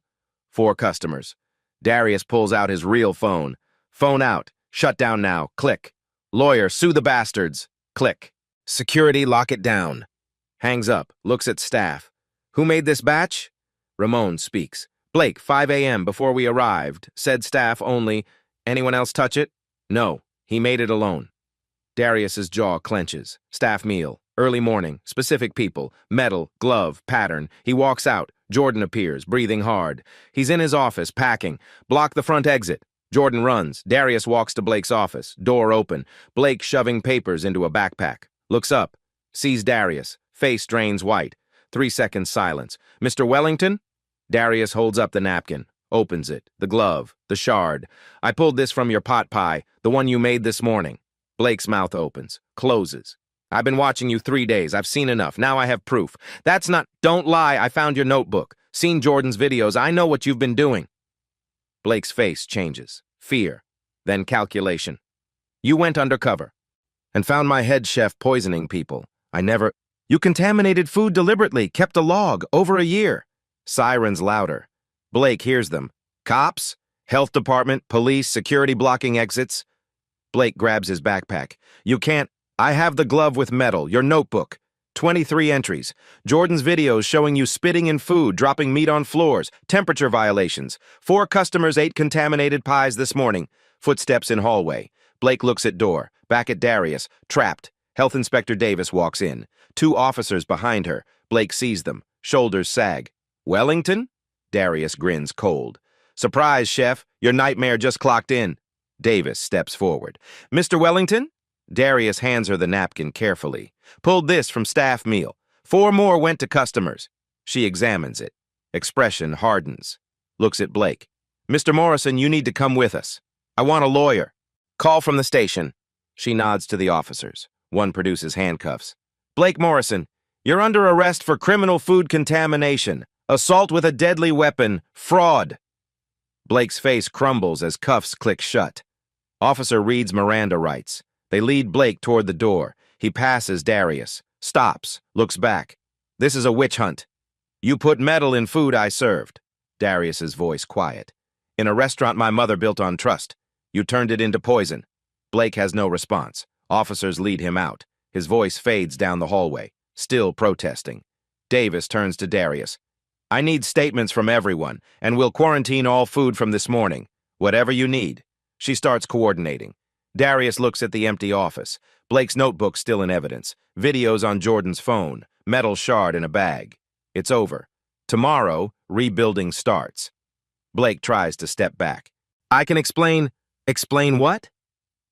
4 customers. Darius pulls out his real phone. Phone out. Shut down now. Click. Lawyer, sue the bastards. Click. Security, lock it down. Hangs up, looks at staff. Who made this batch? Ramon speaks. Blake, 5 a.m. before we arrived. Said staff only. Anyone else touch it? No, he made it alone. Darius's jaw clenches. Staff meal. Early morning. Specific people. Metal. Glove. Pattern. He walks out. Jordan appears, breathing hard. He's in his office, packing. Block the front exit. Jordan runs. Darius walks to Blake's office. Door open. Blake shoving papers into a backpack. Looks up. Sees Darius. Face drains white. 3 seconds silence. Mr. Wellington? Darius holds up the napkin. Opens it. The glove. The shard. I pulled this from your pot pie, the one you made this morning. Blake's mouth opens. Closes. I've been watching you 3 days. I've seen enough. Now I have proof. That's not... Don't lie. I found your notebook. Seen Jordan's videos. I know what you've been doing. Blake's face changes. Fear. Then calculation. You went undercover and found my head chef poisoning people. I never... You contaminated food deliberately, kept a log, over a year. Sirens louder. Blake hears them. Cops? Health department, police, security blocking exits. Blake grabs his backpack. You can't... I have the glove with metal, your notebook. 23 entries. Jordan's videos showing you spitting in food, dropping meat on floors, temperature violations. 4 customers ate contaminated pies this morning. Footsteps in hallway. Blake looks at door. Back at Darius. Trapped. Health Inspector Davis walks in. 2 officers behind her. Blake sees them. Shoulders sag. Wellington? Darius grins cold. Surprise, chef. Your nightmare just clocked in. Davis steps forward. Mr. Wellington? Darius hands her the napkin carefully. Pulled this from staff meal. 4 more went to customers. She examines it. Expression hardens. Looks at Blake. Mr. Morrison, you need to come with us. I want a lawyer. Call from the station. She nods to the officers. One produces handcuffs. Blake Morrison, you're under arrest for criminal food contamination, assault with a deadly weapon, fraud. Blake's face crumbles as cuffs click shut. Officer reads Miranda rights. They lead Blake toward the door. He passes Darius, stops, looks back. This is a witch hunt. You put metal in food I served. Darius's voice quiet. In a restaurant my mother built on trust. You turned it into poison. Blake has no response. Officers lead him out. His voice fades down the hallway, still protesting. Davis turns to Darius. I need statements from everyone, and we'll quarantine all food from this morning. Whatever you need. She starts coordinating. Darius looks at the empty office. Blake's notebook still in evidence. Videos on Jordan's phone. Metal shard in a bag. It's over. Tomorrow, rebuilding starts. Blake tries to step back. I can explain. Explain what?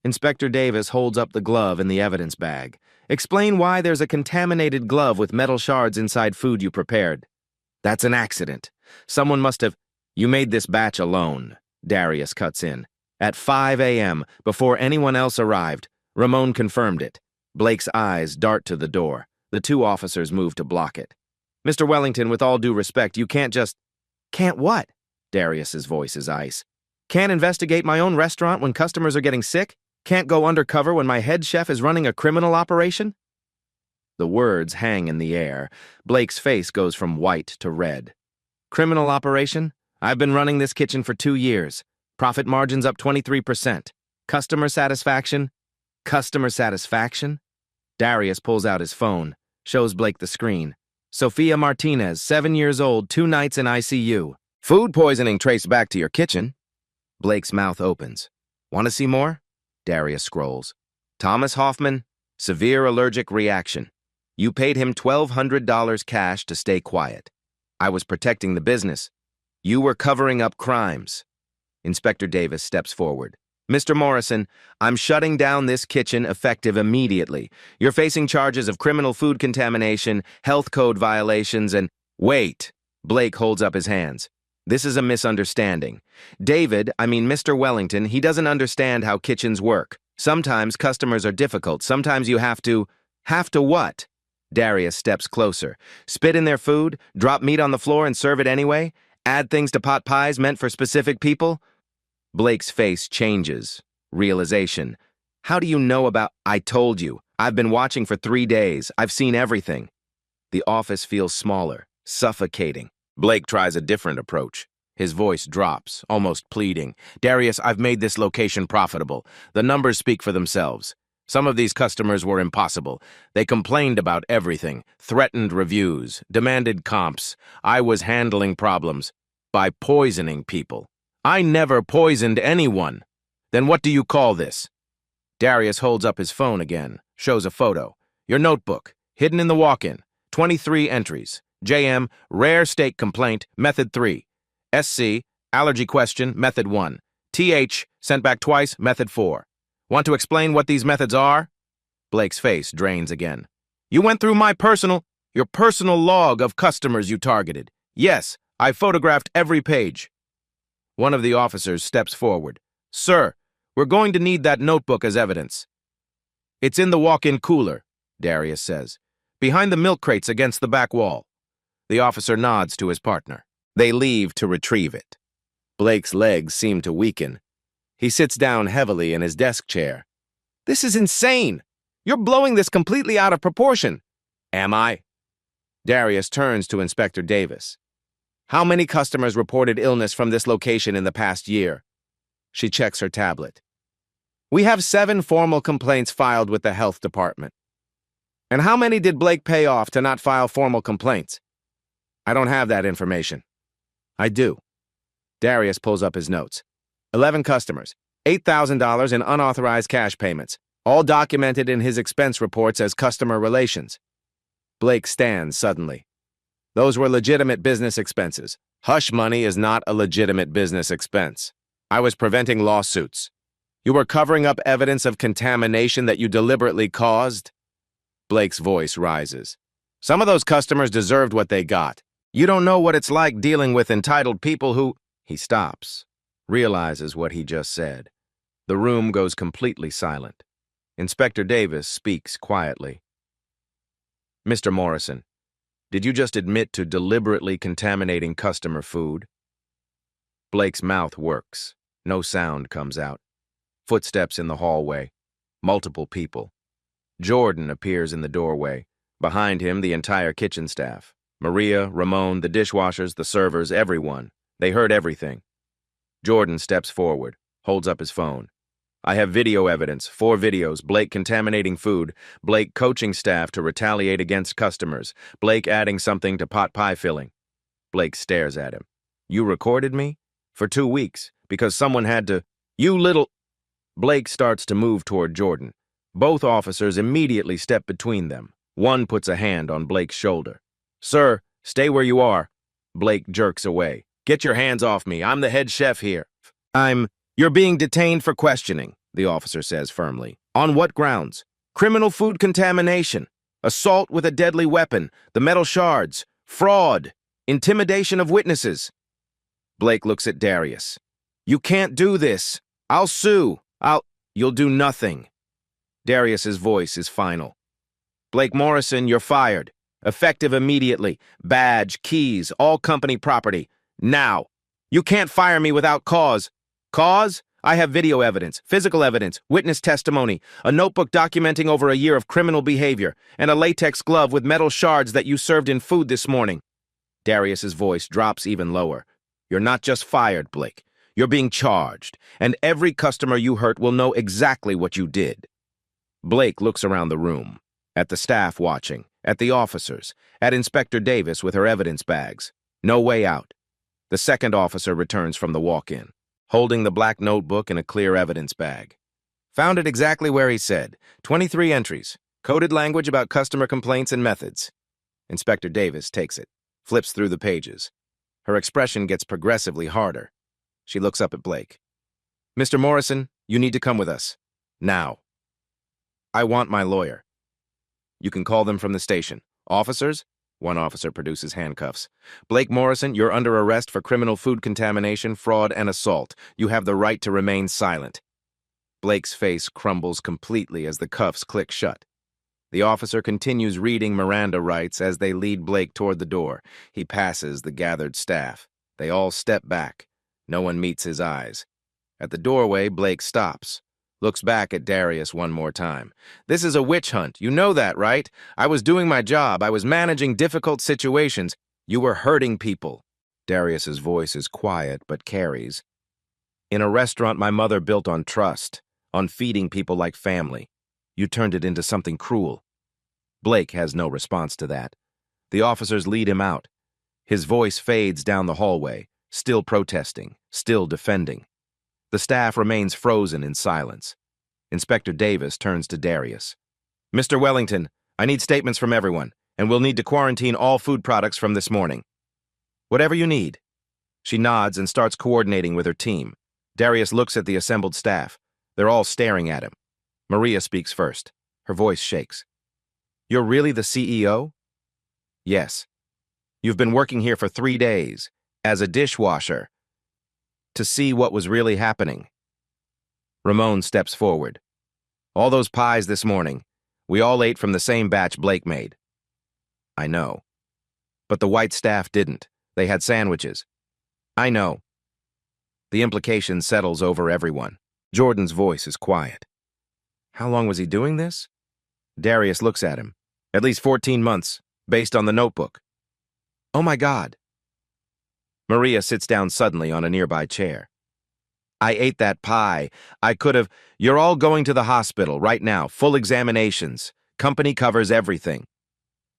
Inspector Davis holds up the glove in the evidence bag. Explain why there's a contaminated glove with metal shards inside food you prepared. That's an accident. Someone must have... You made this batch alone. Darius cuts in. At 5 a.m., before anyone else arrived, Ramon confirmed it. Blake's eyes dart to the door. The 2 officers move to block it. Mr. Wellington, with all due respect, you can't just... Can't what? Darius's voice is ice. Can't investigate my own restaurant when customers are getting sick? Can't go undercover when my head chef is running a criminal operation? The words hang in the air. Blake's face goes from white to red. Criminal operation? I've been running this kitchen for 2 years. Profit margins up 23%. Customer satisfaction? Customer satisfaction? Darius pulls out his phone, shows Blake the screen. Sophia Martinez, 7 years old, 2 nights in ICU. Food poisoning traced back to your kitchen. Blake's mouth opens. Want to see more? Darius scrolls. Thomas Hoffman, severe allergic reaction. You paid him $1,200 cash to stay quiet. I was protecting the business. You were covering up crimes. Inspector Davis steps forward. Mr. Morrison, I'm shutting down this kitchen effective immediately. You're facing charges of criminal food contamination, health code violations, and... Wait! Blake holds up his hands. This is a misunderstanding. Mr. Wellington, he doesn't understand how kitchens work. Sometimes customers are difficult. Sometimes you have to... Have to what? Darius steps closer. Spit in their food? Drop meat on the floor and serve it anyway? Add things to pot pies meant for specific people? Blake's face changes. Realization. How do you know about... I told you. I've been watching for 3 days. I've seen everything. The office feels smaller, suffocating. Blake tries a different approach. His voice drops, almost pleading. Darius, I've made this location profitable. The numbers speak for themselves. Some of these customers were impossible. They complained about everything, threatened reviews, demanded comps. I was handling problems by poisoning people. I never poisoned anyone. Then what do you call this? Darius holds up his phone again, shows a photo. Your notebook, hidden in the walk-in. 23 entries. JM, rare steak complaint, method 3. SC, allergy question, method 1. TH, sent back twice, method 4. Want to explain what these methods are? Blake's face drains again. You went through your personal log of customers you targeted. Yes, I photographed every page. One of the officers steps forward. Sir, we're going to need that notebook as evidence. It's in the walk-in cooler, Darius says, behind the milk crates against the back wall. The officer nods to his partner. They leave to retrieve it. Blake's legs seem to weaken. He sits down heavily in his desk chair. This is insane! You're blowing this completely out of proportion. Am I? Darius turns to Inspector Davis. How many customers reported illness from this location in the past year? She checks her tablet. We have 7 formal complaints filed with the health department. And how many did Blake pay off to not file formal complaints? I don't have that information. I do. Darius pulls up his notes. 11 customers, $8,000 in unauthorized cash payments, all documented in his expense reports as customer relations. Blake stands suddenly. Those were legitimate business expenses. Hush money is not a legitimate business expense. I was preventing lawsuits. You were covering up evidence of contamination that you deliberately caused? Blake's voice rises. Some of those customers deserved what they got. You don't know what it's like dealing with entitled people who... He stops, realizes what he just said. The room goes completely silent. Inspector Davis speaks quietly. Mr. Morrison, did you just admit to deliberately contaminating customer food? Blake's mouth works. No sound comes out. Footsteps in the hallway. Multiple people. Jordan appears in the doorway. Behind him, the entire kitchen staff. Maria, Ramon, the dishwashers, the servers, everyone. They heard everything. Jordan steps forward, holds up his phone. I have video evidence, 4 videos, Blake contaminating food, Blake coaching staff to retaliate against customers, Blake adding something to pot pie filling. Blake stares at him. You recorded me? For 2 weeks, because someone had to... You little... Blake starts to move toward Jordan. Both officers immediately step between them. One puts a hand on Blake's shoulder. Sir, stay where you are. Blake jerks away. Get your hands off me. I'm the head chef here. You're being detained for questioning, the officer says firmly. On what grounds? Criminal food contamination, assault with a deadly weapon, the metal shards, fraud, intimidation of witnesses. Blake looks at Darius. You can't do this. I'll sue. You'll do nothing. Darius's voice is final. Blake Morrison, you're fired. Effective immediately. Badge, keys, all company property. Now. You can't fire me without cause. Cause? I have video evidence, physical evidence, witness testimony, a notebook documenting over a year of criminal behavior, and a latex glove with metal shards that you served in food this morning. Darius's voice drops even lower. You're not just fired, Blake. You're being charged, and every customer you hurt will know exactly what you did. Blake looks around the room, at the staff watching, at the officers, at Inspector Davis with her evidence bags. No way out. The second officer returns from the walk-in, holding the black notebook and a clear evidence bag. Found it exactly where he said. 23 entries, coded language about customer complaints and methods. Inspector Davis takes it, flips through the pages. Her expression gets progressively harder. She looks up at Blake. Mr. Morrison, you need to come with us. Now. I want my lawyer. You can call them from the station. Officers? One officer produces handcuffs. Blake Morrison, you're under arrest for criminal food contamination, fraud, and assault. You have the right to remain silent. Blake's face crumbles completely as the cuffs click shut. The officer continues reading Miranda rights as they lead Blake toward the door. He passes the gathered staff. They all step back. No one meets his eyes. At the doorway, Blake stops. Looks back at Darius one more time. This is a witch hunt. You know that, right? I was doing my job. I was managing difficult situations. You were hurting people. Darius's voice is quiet but carries. In a restaurant my mother built on trust, on feeding people like family. You turned it into something cruel. Blake has no response to that. The officers lead him out. His voice fades down the hallway, still protesting, still defending. The staff remains frozen in silence. Inspector Davis turns to Darius. Mr. Wellington, I need statements from everyone, and we'll need to quarantine all food products from this morning. Whatever you need. She nods and starts coordinating with her team. Darius looks at the assembled staff. They're all staring at him. Maria speaks first. Her voice shakes. You're really the CEO? Yes. You've been working here for 3 days, as a dishwasher, to see what was really happening. Ramon steps forward. All those pies this morning, we all ate from the same batch Blake made. I know. But the white staff didn't. They had sandwiches. I know. The implication settles over everyone. Jordan's voice is quiet. How long was he doing this? Darius looks at him. At least 14 months, based on the notebook. Oh my God. Maria sits down suddenly on a nearby chair. I ate that pie. I could have... You're all going to the hospital right now, full examinations. Company covers everything.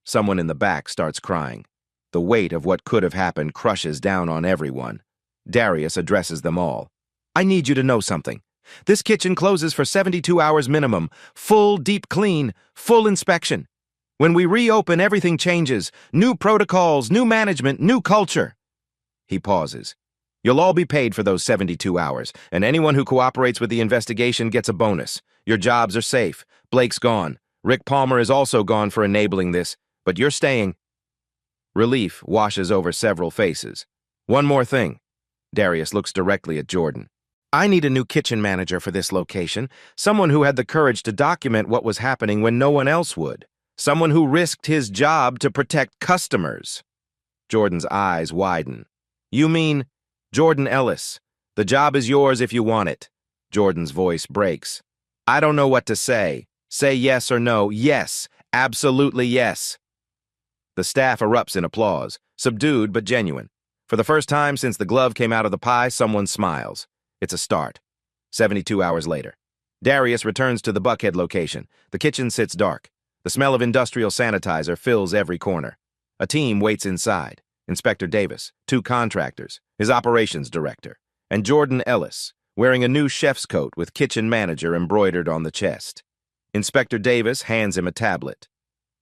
Someone in the back starts crying. The weight of what could have happened crushes down on everyone. Darius addresses them all. I need you to know something. This kitchen closes for 72 hours minimum. Full deep clean, full inspection. When we reopen, everything changes. New protocols, new management, new culture. He pauses. You'll all be paid for those 72 hours, and anyone who cooperates with the investigation gets a bonus. Your jobs are safe. Blake's gone. Rick Palmer is also gone for enabling this, but you're staying. Relief washes over several faces. One more thing. Darius looks directly at Jordan. I need a new kitchen manager for this location, someone who had the courage to document what was happening when no one else would, someone who risked his job to protect customers. Jordan's eyes widen. You mean Jordan Ellis? The job is yours if you want it. Jordan's voice breaks. I don't know what to say. Say yes or no. Yes. Absolutely yes. The staff erupts in applause, subdued but genuine. For the first time since the glove came out of the pie, someone smiles. It's a start. 72 hours later. Darius returns to the Buckhead location. The kitchen sits dark. The smell of industrial sanitizer fills every corner. A team waits inside. Inspector Davis, 2 contractors, his operations director, and Jordan Ellis, wearing a new chef's coat with kitchen manager embroidered on the chest. Inspector Davis hands him a tablet.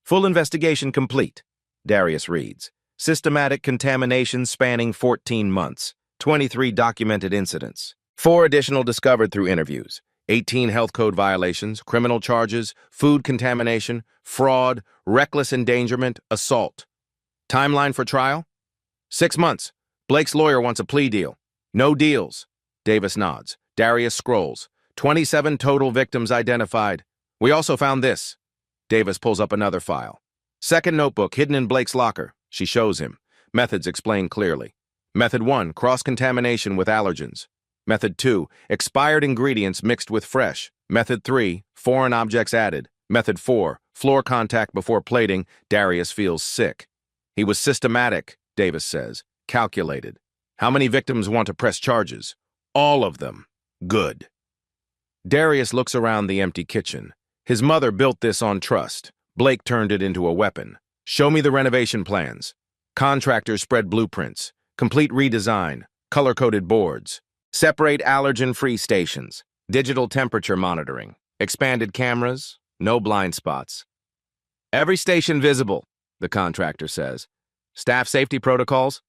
Full investigation complete, Darius reads. Systematic contamination spanning 14 months, 23 documented incidents, 4 additional discovered through interviews, 18 health code violations, criminal charges, food contamination, fraud, reckless endangerment, assault. Timeline for trial? 6 months. Blake's lawyer wants a plea deal. No deals. Davis nods. Darius scrolls. 27 total victims identified. We also found this. Davis pulls up another file. Second notebook hidden in Blake's locker. She shows him. Methods explained clearly. Method 1, cross-contamination with allergens. Method 2, expired ingredients mixed with fresh. Method 3, foreign objects added. Method 4, floor contact before plating. Darius feels sick. He was systematic, Davis says. Calculated. How many victims want to press charges? All of them. Good. Darius looks around the empty kitchen. His mother built this on trust. Blake turned it into a weapon. Show me the renovation plans. Contractors spread blueprints. Complete redesign. Color-coded boards. Separate allergen-free stations. Digital temperature monitoring. Expanded cameras. No blind spots. Every station visible, the contractor says. Staff safety protocols?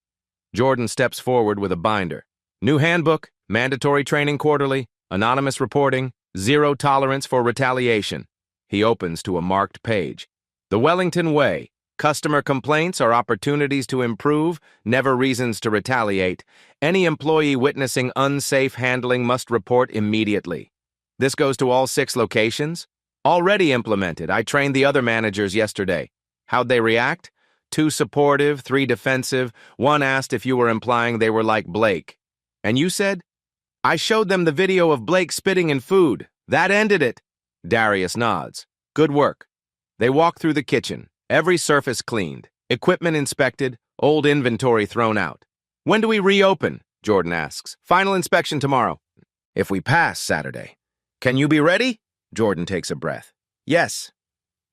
Jordan steps forward with a binder. New handbook, mandatory training quarterly, anonymous reporting, zero tolerance for retaliation. He opens to a marked page. The Wellington Way. Customer complaints are opportunities to improve, never reasons to retaliate. Any employee witnessing unsafe handling must report immediately. This goes to all 6 locations? Already implemented. I trained the other managers yesterday. How'd they react? 2 supportive, 3 defensive. 1 asked if you were implying they were like Blake. And you said? I showed them the video of Blake spitting in food. That ended it. Darius nods. Good work. They walk through the kitchen. Every surface cleaned, equipment inspected, old inventory thrown out. When do we reopen? Jordan asks. Final inspection tomorrow. If we pass Saturday. Can you be ready? Jordan takes a breath. Yes.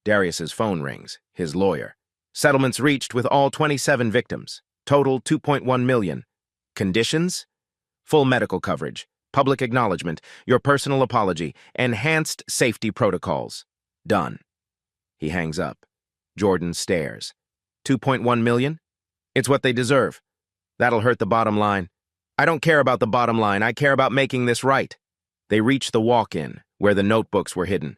Darius's phone rings, his lawyer. Settlements reached with all 27 victims. Total 2.1 million. Conditions? Full medical coverage, public acknowledgement, your personal apology, enhanced safety protocols. Done. He hangs up. Jordan stares. 2.1 million? It's what they deserve. That'll hurt the bottom line. I don't care about the bottom line. I care about making this right. They reach the walk-in, where the notebooks were hidden.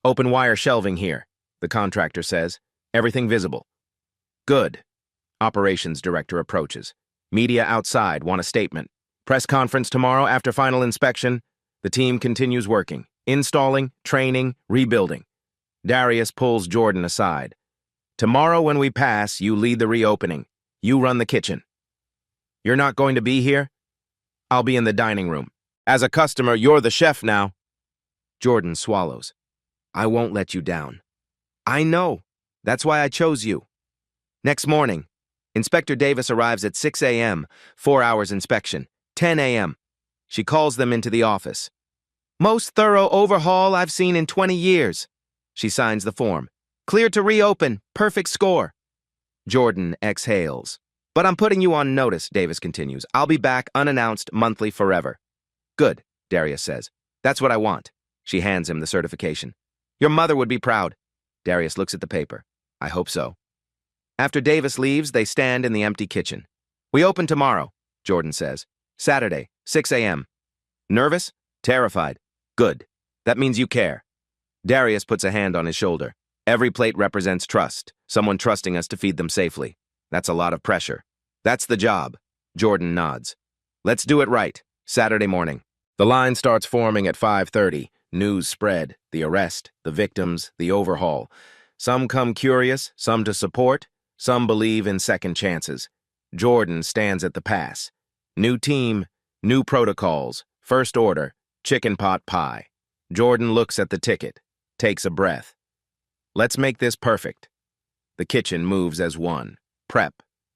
Open wire shelving here, the contractor says. Everything visible. Good. Operations director approaches. Media outside want a statement. Press conference tomorrow after final inspection. The team continues working. Installing, training, rebuilding. Darius pulls Jordan aside. Tomorrow when we pass, you lead the reopening. You run the kitchen. You're not going to be here? I'll be in the dining room. As a customer, you're the chef now. Jordan swallows. I won't let you down. I know. That's why I chose you. Next morning, Inspector Davis arrives at 6 a.m., 4 hours inspection, 10 a.m. She calls them into the office. Most thorough overhaul I've seen in 20 years. She signs the form. Clear to reopen. Perfect score. Jordan exhales. But I'm putting you on notice, Davis continues. I'll be back unannounced monthly forever. Good, Darius says. That's what I want. She hands him the certification. Your mother would be proud. Darius looks at the paper. I hope so. After Davis leaves, they stand in the empty kitchen. We open tomorrow, Jordan says. Saturday, 6 a.m. Nervous? Terrified. Good. That means you care. Darius puts a hand on his shoulder. Every plate represents trust, someone trusting us to feed them safely. That's a lot of pressure. That's the job. Jordan nods. Let's do it right. Saturday morning. The line starts forming at 5:30. News spread. The arrest, the victims, the overhaul. Some come curious, some to support, some believe in second chances. Jordan stands at the pass. New team, new protocols, first order, chicken pot pie. Jordan looks at the ticket, takes a breath. Let's make this perfect. The kitchen moves as one. Prep,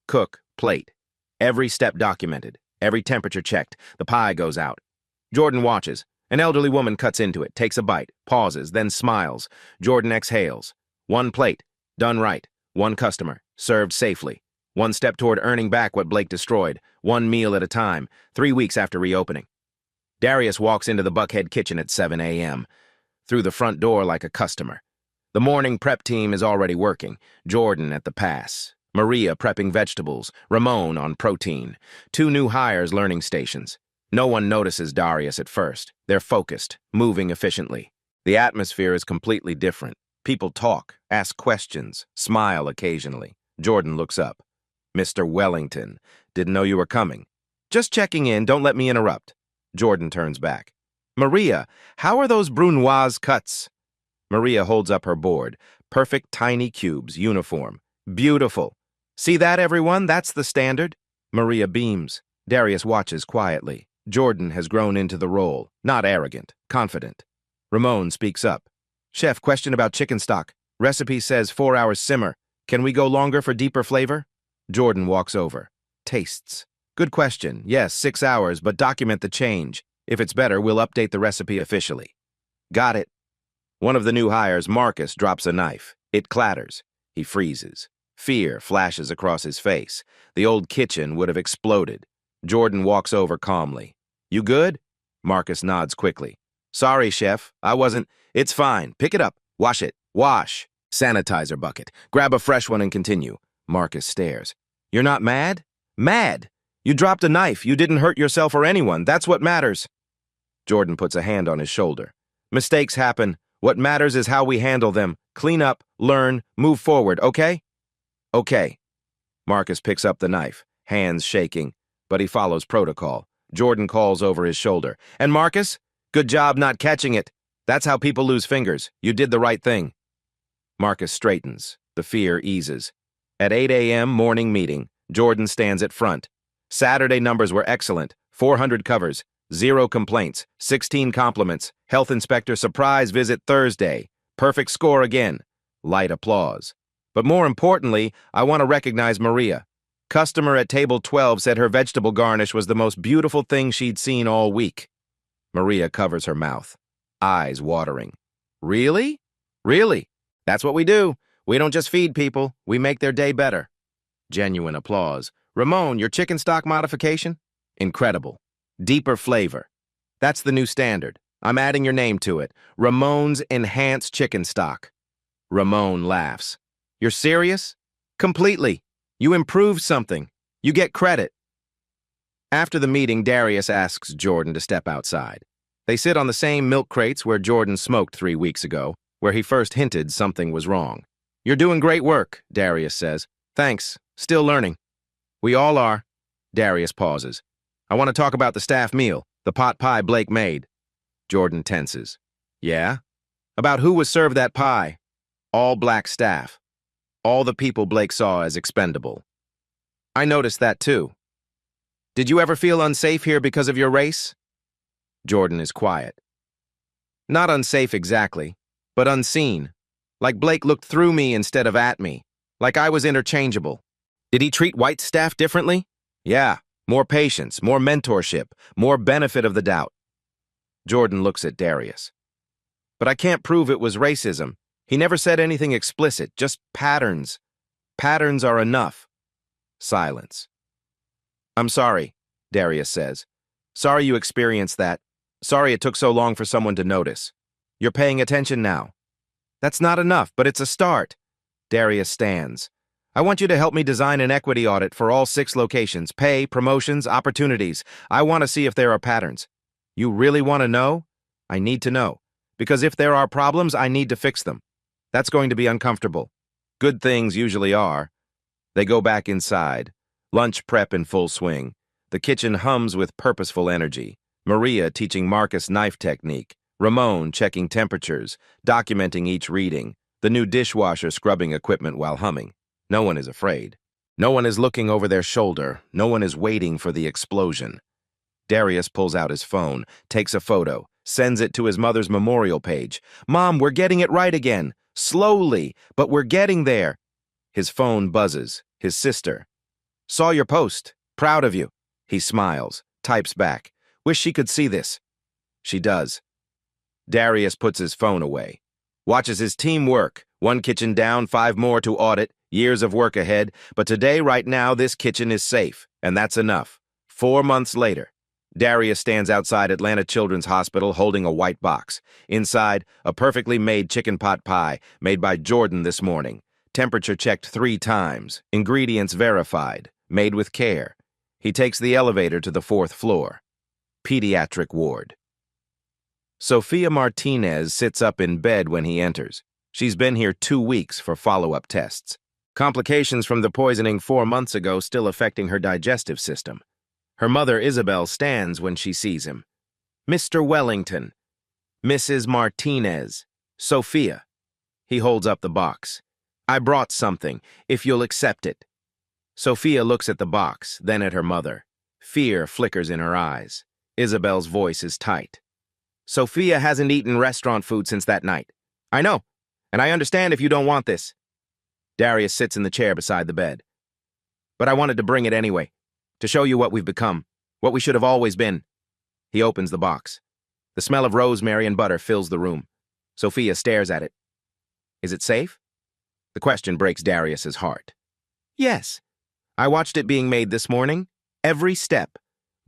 cook, plate. Every step documented, every temperature checked. The pie goes out. Jordan watches. An elderly woman cuts into it, takes a bite, pauses, then smiles. Jordan exhales. One plate, done right. One customer, served safely. One step toward earning back what Blake destroyed, one meal at a time, 3 weeks after reopening. Darius walks into the Buckhead kitchen at 7 a.m., through the front door like a customer. The morning prep team is already working. Jordan at the pass. Maria prepping vegetables. Ramon on protein. 2 new hires learning stations. No one notices Darius at first. They're focused, moving efficiently. The atmosphere is completely different. People talk, ask questions, smile occasionally. Jordan looks up. Mr. Wellington, didn't know you were coming. Just checking in, don't let me interrupt. Jordan turns back. Maria, how are those brunoise cuts? Maria holds up her board. Perfect tiny cubes, uniform. Beautiful. See that, everyone? That's the standard. Maria beams. Darius watches quietly. Jordan has grown into the role, not arrogant, confident. Ramon speaks up. Chef, question about chicken stock. Recipe says 4 hours simmer. Can we go longer for deeper flavor? Jordan walks over. Tastes. Good question. Yes, 6 hours, but document the change. If it's better, we'll update the recipe officially. Got it. One of the new hires, Marcus, drops a knife. It clatters. He freezes. Fear flashes across his face. The old kitchen would have exploded. Jordan walks over calmly. You good? Marcus nods quickly. Sorry, chef. I wasn't. It's fine. Pick it up. Wash it. Wash. Sanitizer bucket. Grab a fresh one and continue. Marcus stares. You're not mad? Mad? You dropped a knife. You didn't hurt yourself or anyone. That's what matters. Jordan puts a hand on his shoulder. Mistakes happen. What matters is how we handle them. Clean up, learn, move forward, okay? Okay. Marcus picks up the knife, hands shaking, but he follows protocol. Jordan calls over his shoulder. And Marcus? Good job not catching it. That's how people lose fingers. You did the right thing. Marcus straightens. The fear eases. At 8 a.m. morning meeting, Jordan stands at front. Saturday numbers were excellent. 400 covers, 0 complaints, 16 compliments. Health inspector surprise visit Thursday. Perfect score again. Light applause. But more importantly, I want to recognize Maria. Customer at table 12 said her vegetable garnish was the most beautiful thing she'd seen all week. Maria covers her mouth, eyes watering. Really? Really? That's what we do. We don't just feed people, we make their day better. Genuine applause. Ramon, your chicken stock modification? Incredible. Deeper flavor. That's the new standard. I'm adding your name to it. Ramon's Enhanced Chicken Stock. Ramon laughs. You're serious? Completely. You improved something. You get credit. After the meeting, Darius asks Jordan to step outside. They sit on the same milk crates where Jordan smoked 3 weeks ago, where he first hinted something was wrong. You're doing great work, Darius says. Thanks. Still learning. We all are. Darius pauses. I want to talk about the staff meal, the pot pie Blake made. Jordan tenses. Yeah? About who was served that pie? All black staff. All the people Blake saw as expendable. I noticed that too. Did you ever feel unsafe here because of your race? Jordan is quiet. Not unsafe exactly, but unseen. Like Blake looked through me instead of at me. Like I was interchangeable. Did he treat white staff differently? Yeah, more patience, more mentorship, more benefit of the doubt. Jordan looks at Darius. But I can't prove it was racism. He never said anything explicit, just patterns. Patterns are enough. Silence. I'm sorry, Darius says. Sorry you experienced that. Sorry it took so long for someone to notice. You're paying attention now. That's not enough, but it's a start. Darius stands. I want you to help me design an equity audit for all 6 locations. Pay, promotions, opportunities. I want to see if there are patterns. You really want to know? I need to know. Because if there are problems, I need to fix them. That's going to be uncomfortable. Good things usually are. They go back inside. Lunch prep in full swing. The kitchen hums with purposeful energy. Maria teaching Marcus knife technique. Ramon checking temperatures, documenting each reading. The new dishwasher scrubbing equipment while humming. No one is afraid. No one is looking over their shoulder. No one is waiting for the explosion. Darius pulls out his phone, takes a photo, sends it to his mother's memorial page. Mom, we're getting it right again. Slowly, but we're getting there. His phone buzzes. His sister. Saw your post. Proud of you. He smiles, types back. Wish she could see this. She does. Darius puts his phone away. Watches his team work. 1 kitchen down, 5 more to audit. Years of work ahead. But today, right now, this kitchen is safe. And that's enough. 4 months later. Darius stands outside Atlanta Children's Hospital holding a white box. Inside, a perfectly made chicken pot pie made by Jordan this morning. Temperature checked 3 times. Ingredients verified. Made with care. He takes the elevator to the 4th floor. Pediatric ward. Sophia Martinez sits up in bed when he enters. She's been here 2 weeks for follow-up tests. Complications from the poisoning 4 months ago still affecting her digestive system. Her mother, Isabel, stands when she sees him. Mr. Wellington. Mrs. Martinez. Sophia. He holds up the box. I brought something, if you'll accept it. Sophia looks at the box, then at her mother. Fear flickers in her eyes. Isabel's voice is tight. Sophia hasn't eaten restaurant food since that night. I know, and I understand if you don't want this. Darius sits in the chair beside the bed. But I wanted to bring it anyway, to show you what we've become, what we should have always been. He opens the box. The smell of rosemary and butter fills the room. Sophia stares at it. Is it safe? The question breaks Darius's heart. Yes. I watched it being made this morning, every step,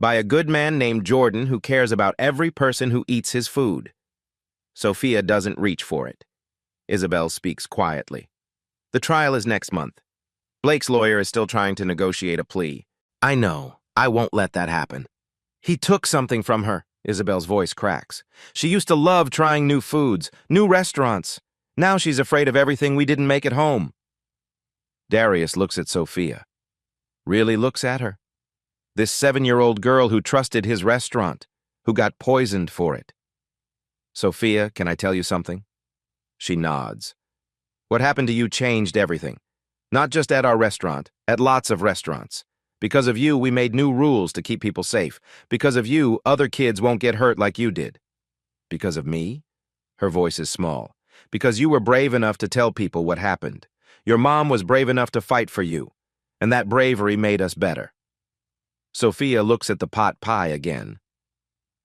by a good man named Jordan who cares about every person who eats his food. Sophia doesn't reach for it. Isabel speaks quietly. The trial is next month. Blake's lawyer is still trying to negotiate a plea. I know. I won't let that happen. He took something from her. Isabel's voice cracks. She used to love trying new foods, new restaurants. Now she's afraid of everything we didn't make at home. Darius looks at Sophia. Really looks at her. This 7-year-old girl who trusted his restaurant, who got poisoned for it. Sophia, can I tell you something? She nods. What happened to you changed everything. Not just at our restaurant, at lots of restaurants. Because of you, we made new rules to keep people safe. Because of you, other kids won't get hurt like you did. Because of me? Her voice is small. Because you were brave enough to tell people what happened. Your mom was brave enough to fight for you. And that bravery made us better. Sophia looks at the pot pie again.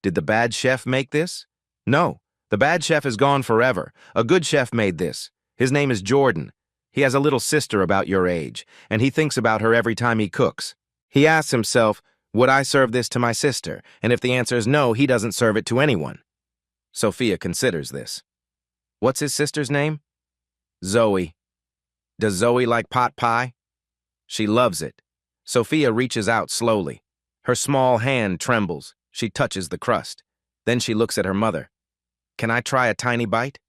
Did the bad chef make this? No, the bad chef is gone forever. A good chef made this. His name is Jordan. He has a little sister about your age, and he thinks about her every time he cooks. He asks himself, would I serve this to my sister? And if the answer is no, he doesn't serve it to anyone. Sophia considers this. What's his sister's name? Zoe. Does Zoe like pot pie? She loves it. Sophia reaches out slowly. Her small hand trembles. She touches the crust. Then she looks at her mother. Can I try a tiny bite?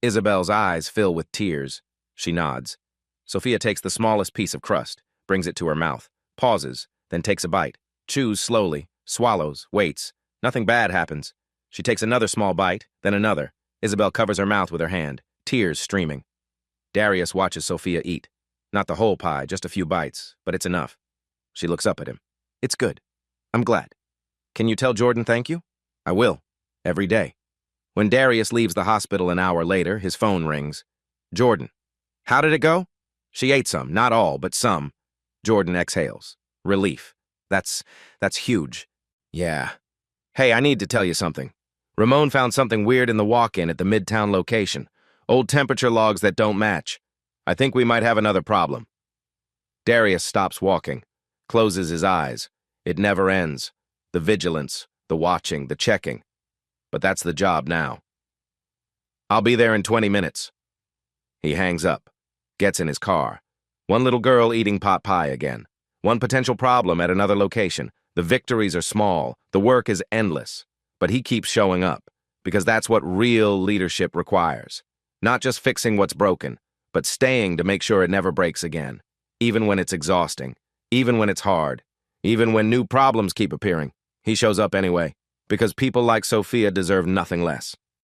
Isabel's eyes fill with tears. She nods. Sophia takes the smallest piece of crust, brings it to her mouth, pauses, then takes a bite, chews slowly, swallows, waits. Nothing bad happens. She takes another small bite, then another. Isabel covers her mouth with her hand, tears streaming. Darius watches Sophia eat. Not the whole pie, just a few bites, but it's enough. She looks up at him. It's good. I'm glad. Can you tell Jordan thank you? I will. Every day. When Darius leaves the hospital an hour later, his phone rings. Jordan. How did it go? She ate some, not all, but some. Jordan exhales. Relief. That's huge. Yeah. Hey, I need to tell you something. Ramon found something weird in the walk-in at the Midtown location. Old temperature logs that don't match. I think we might have another problem. Darius stops walking, closes his eyes. It never ends. The vigilance, the watching, the checking. But that's the job now. I'll be there in 20 minutes. He hangs up, gets in his car, One little girl eating pot pie again. One potential problem at another location. The victories are small. The work is endless. But he keeps showing up, because that's what real leadership requires. Not just fixing what's broken, but staying to make sure it never breaks again. Even when it's exhausting. Even when it's hard. Even when new problems keep appearing. He shows up anyway, because people like Sophia deserve nothing less.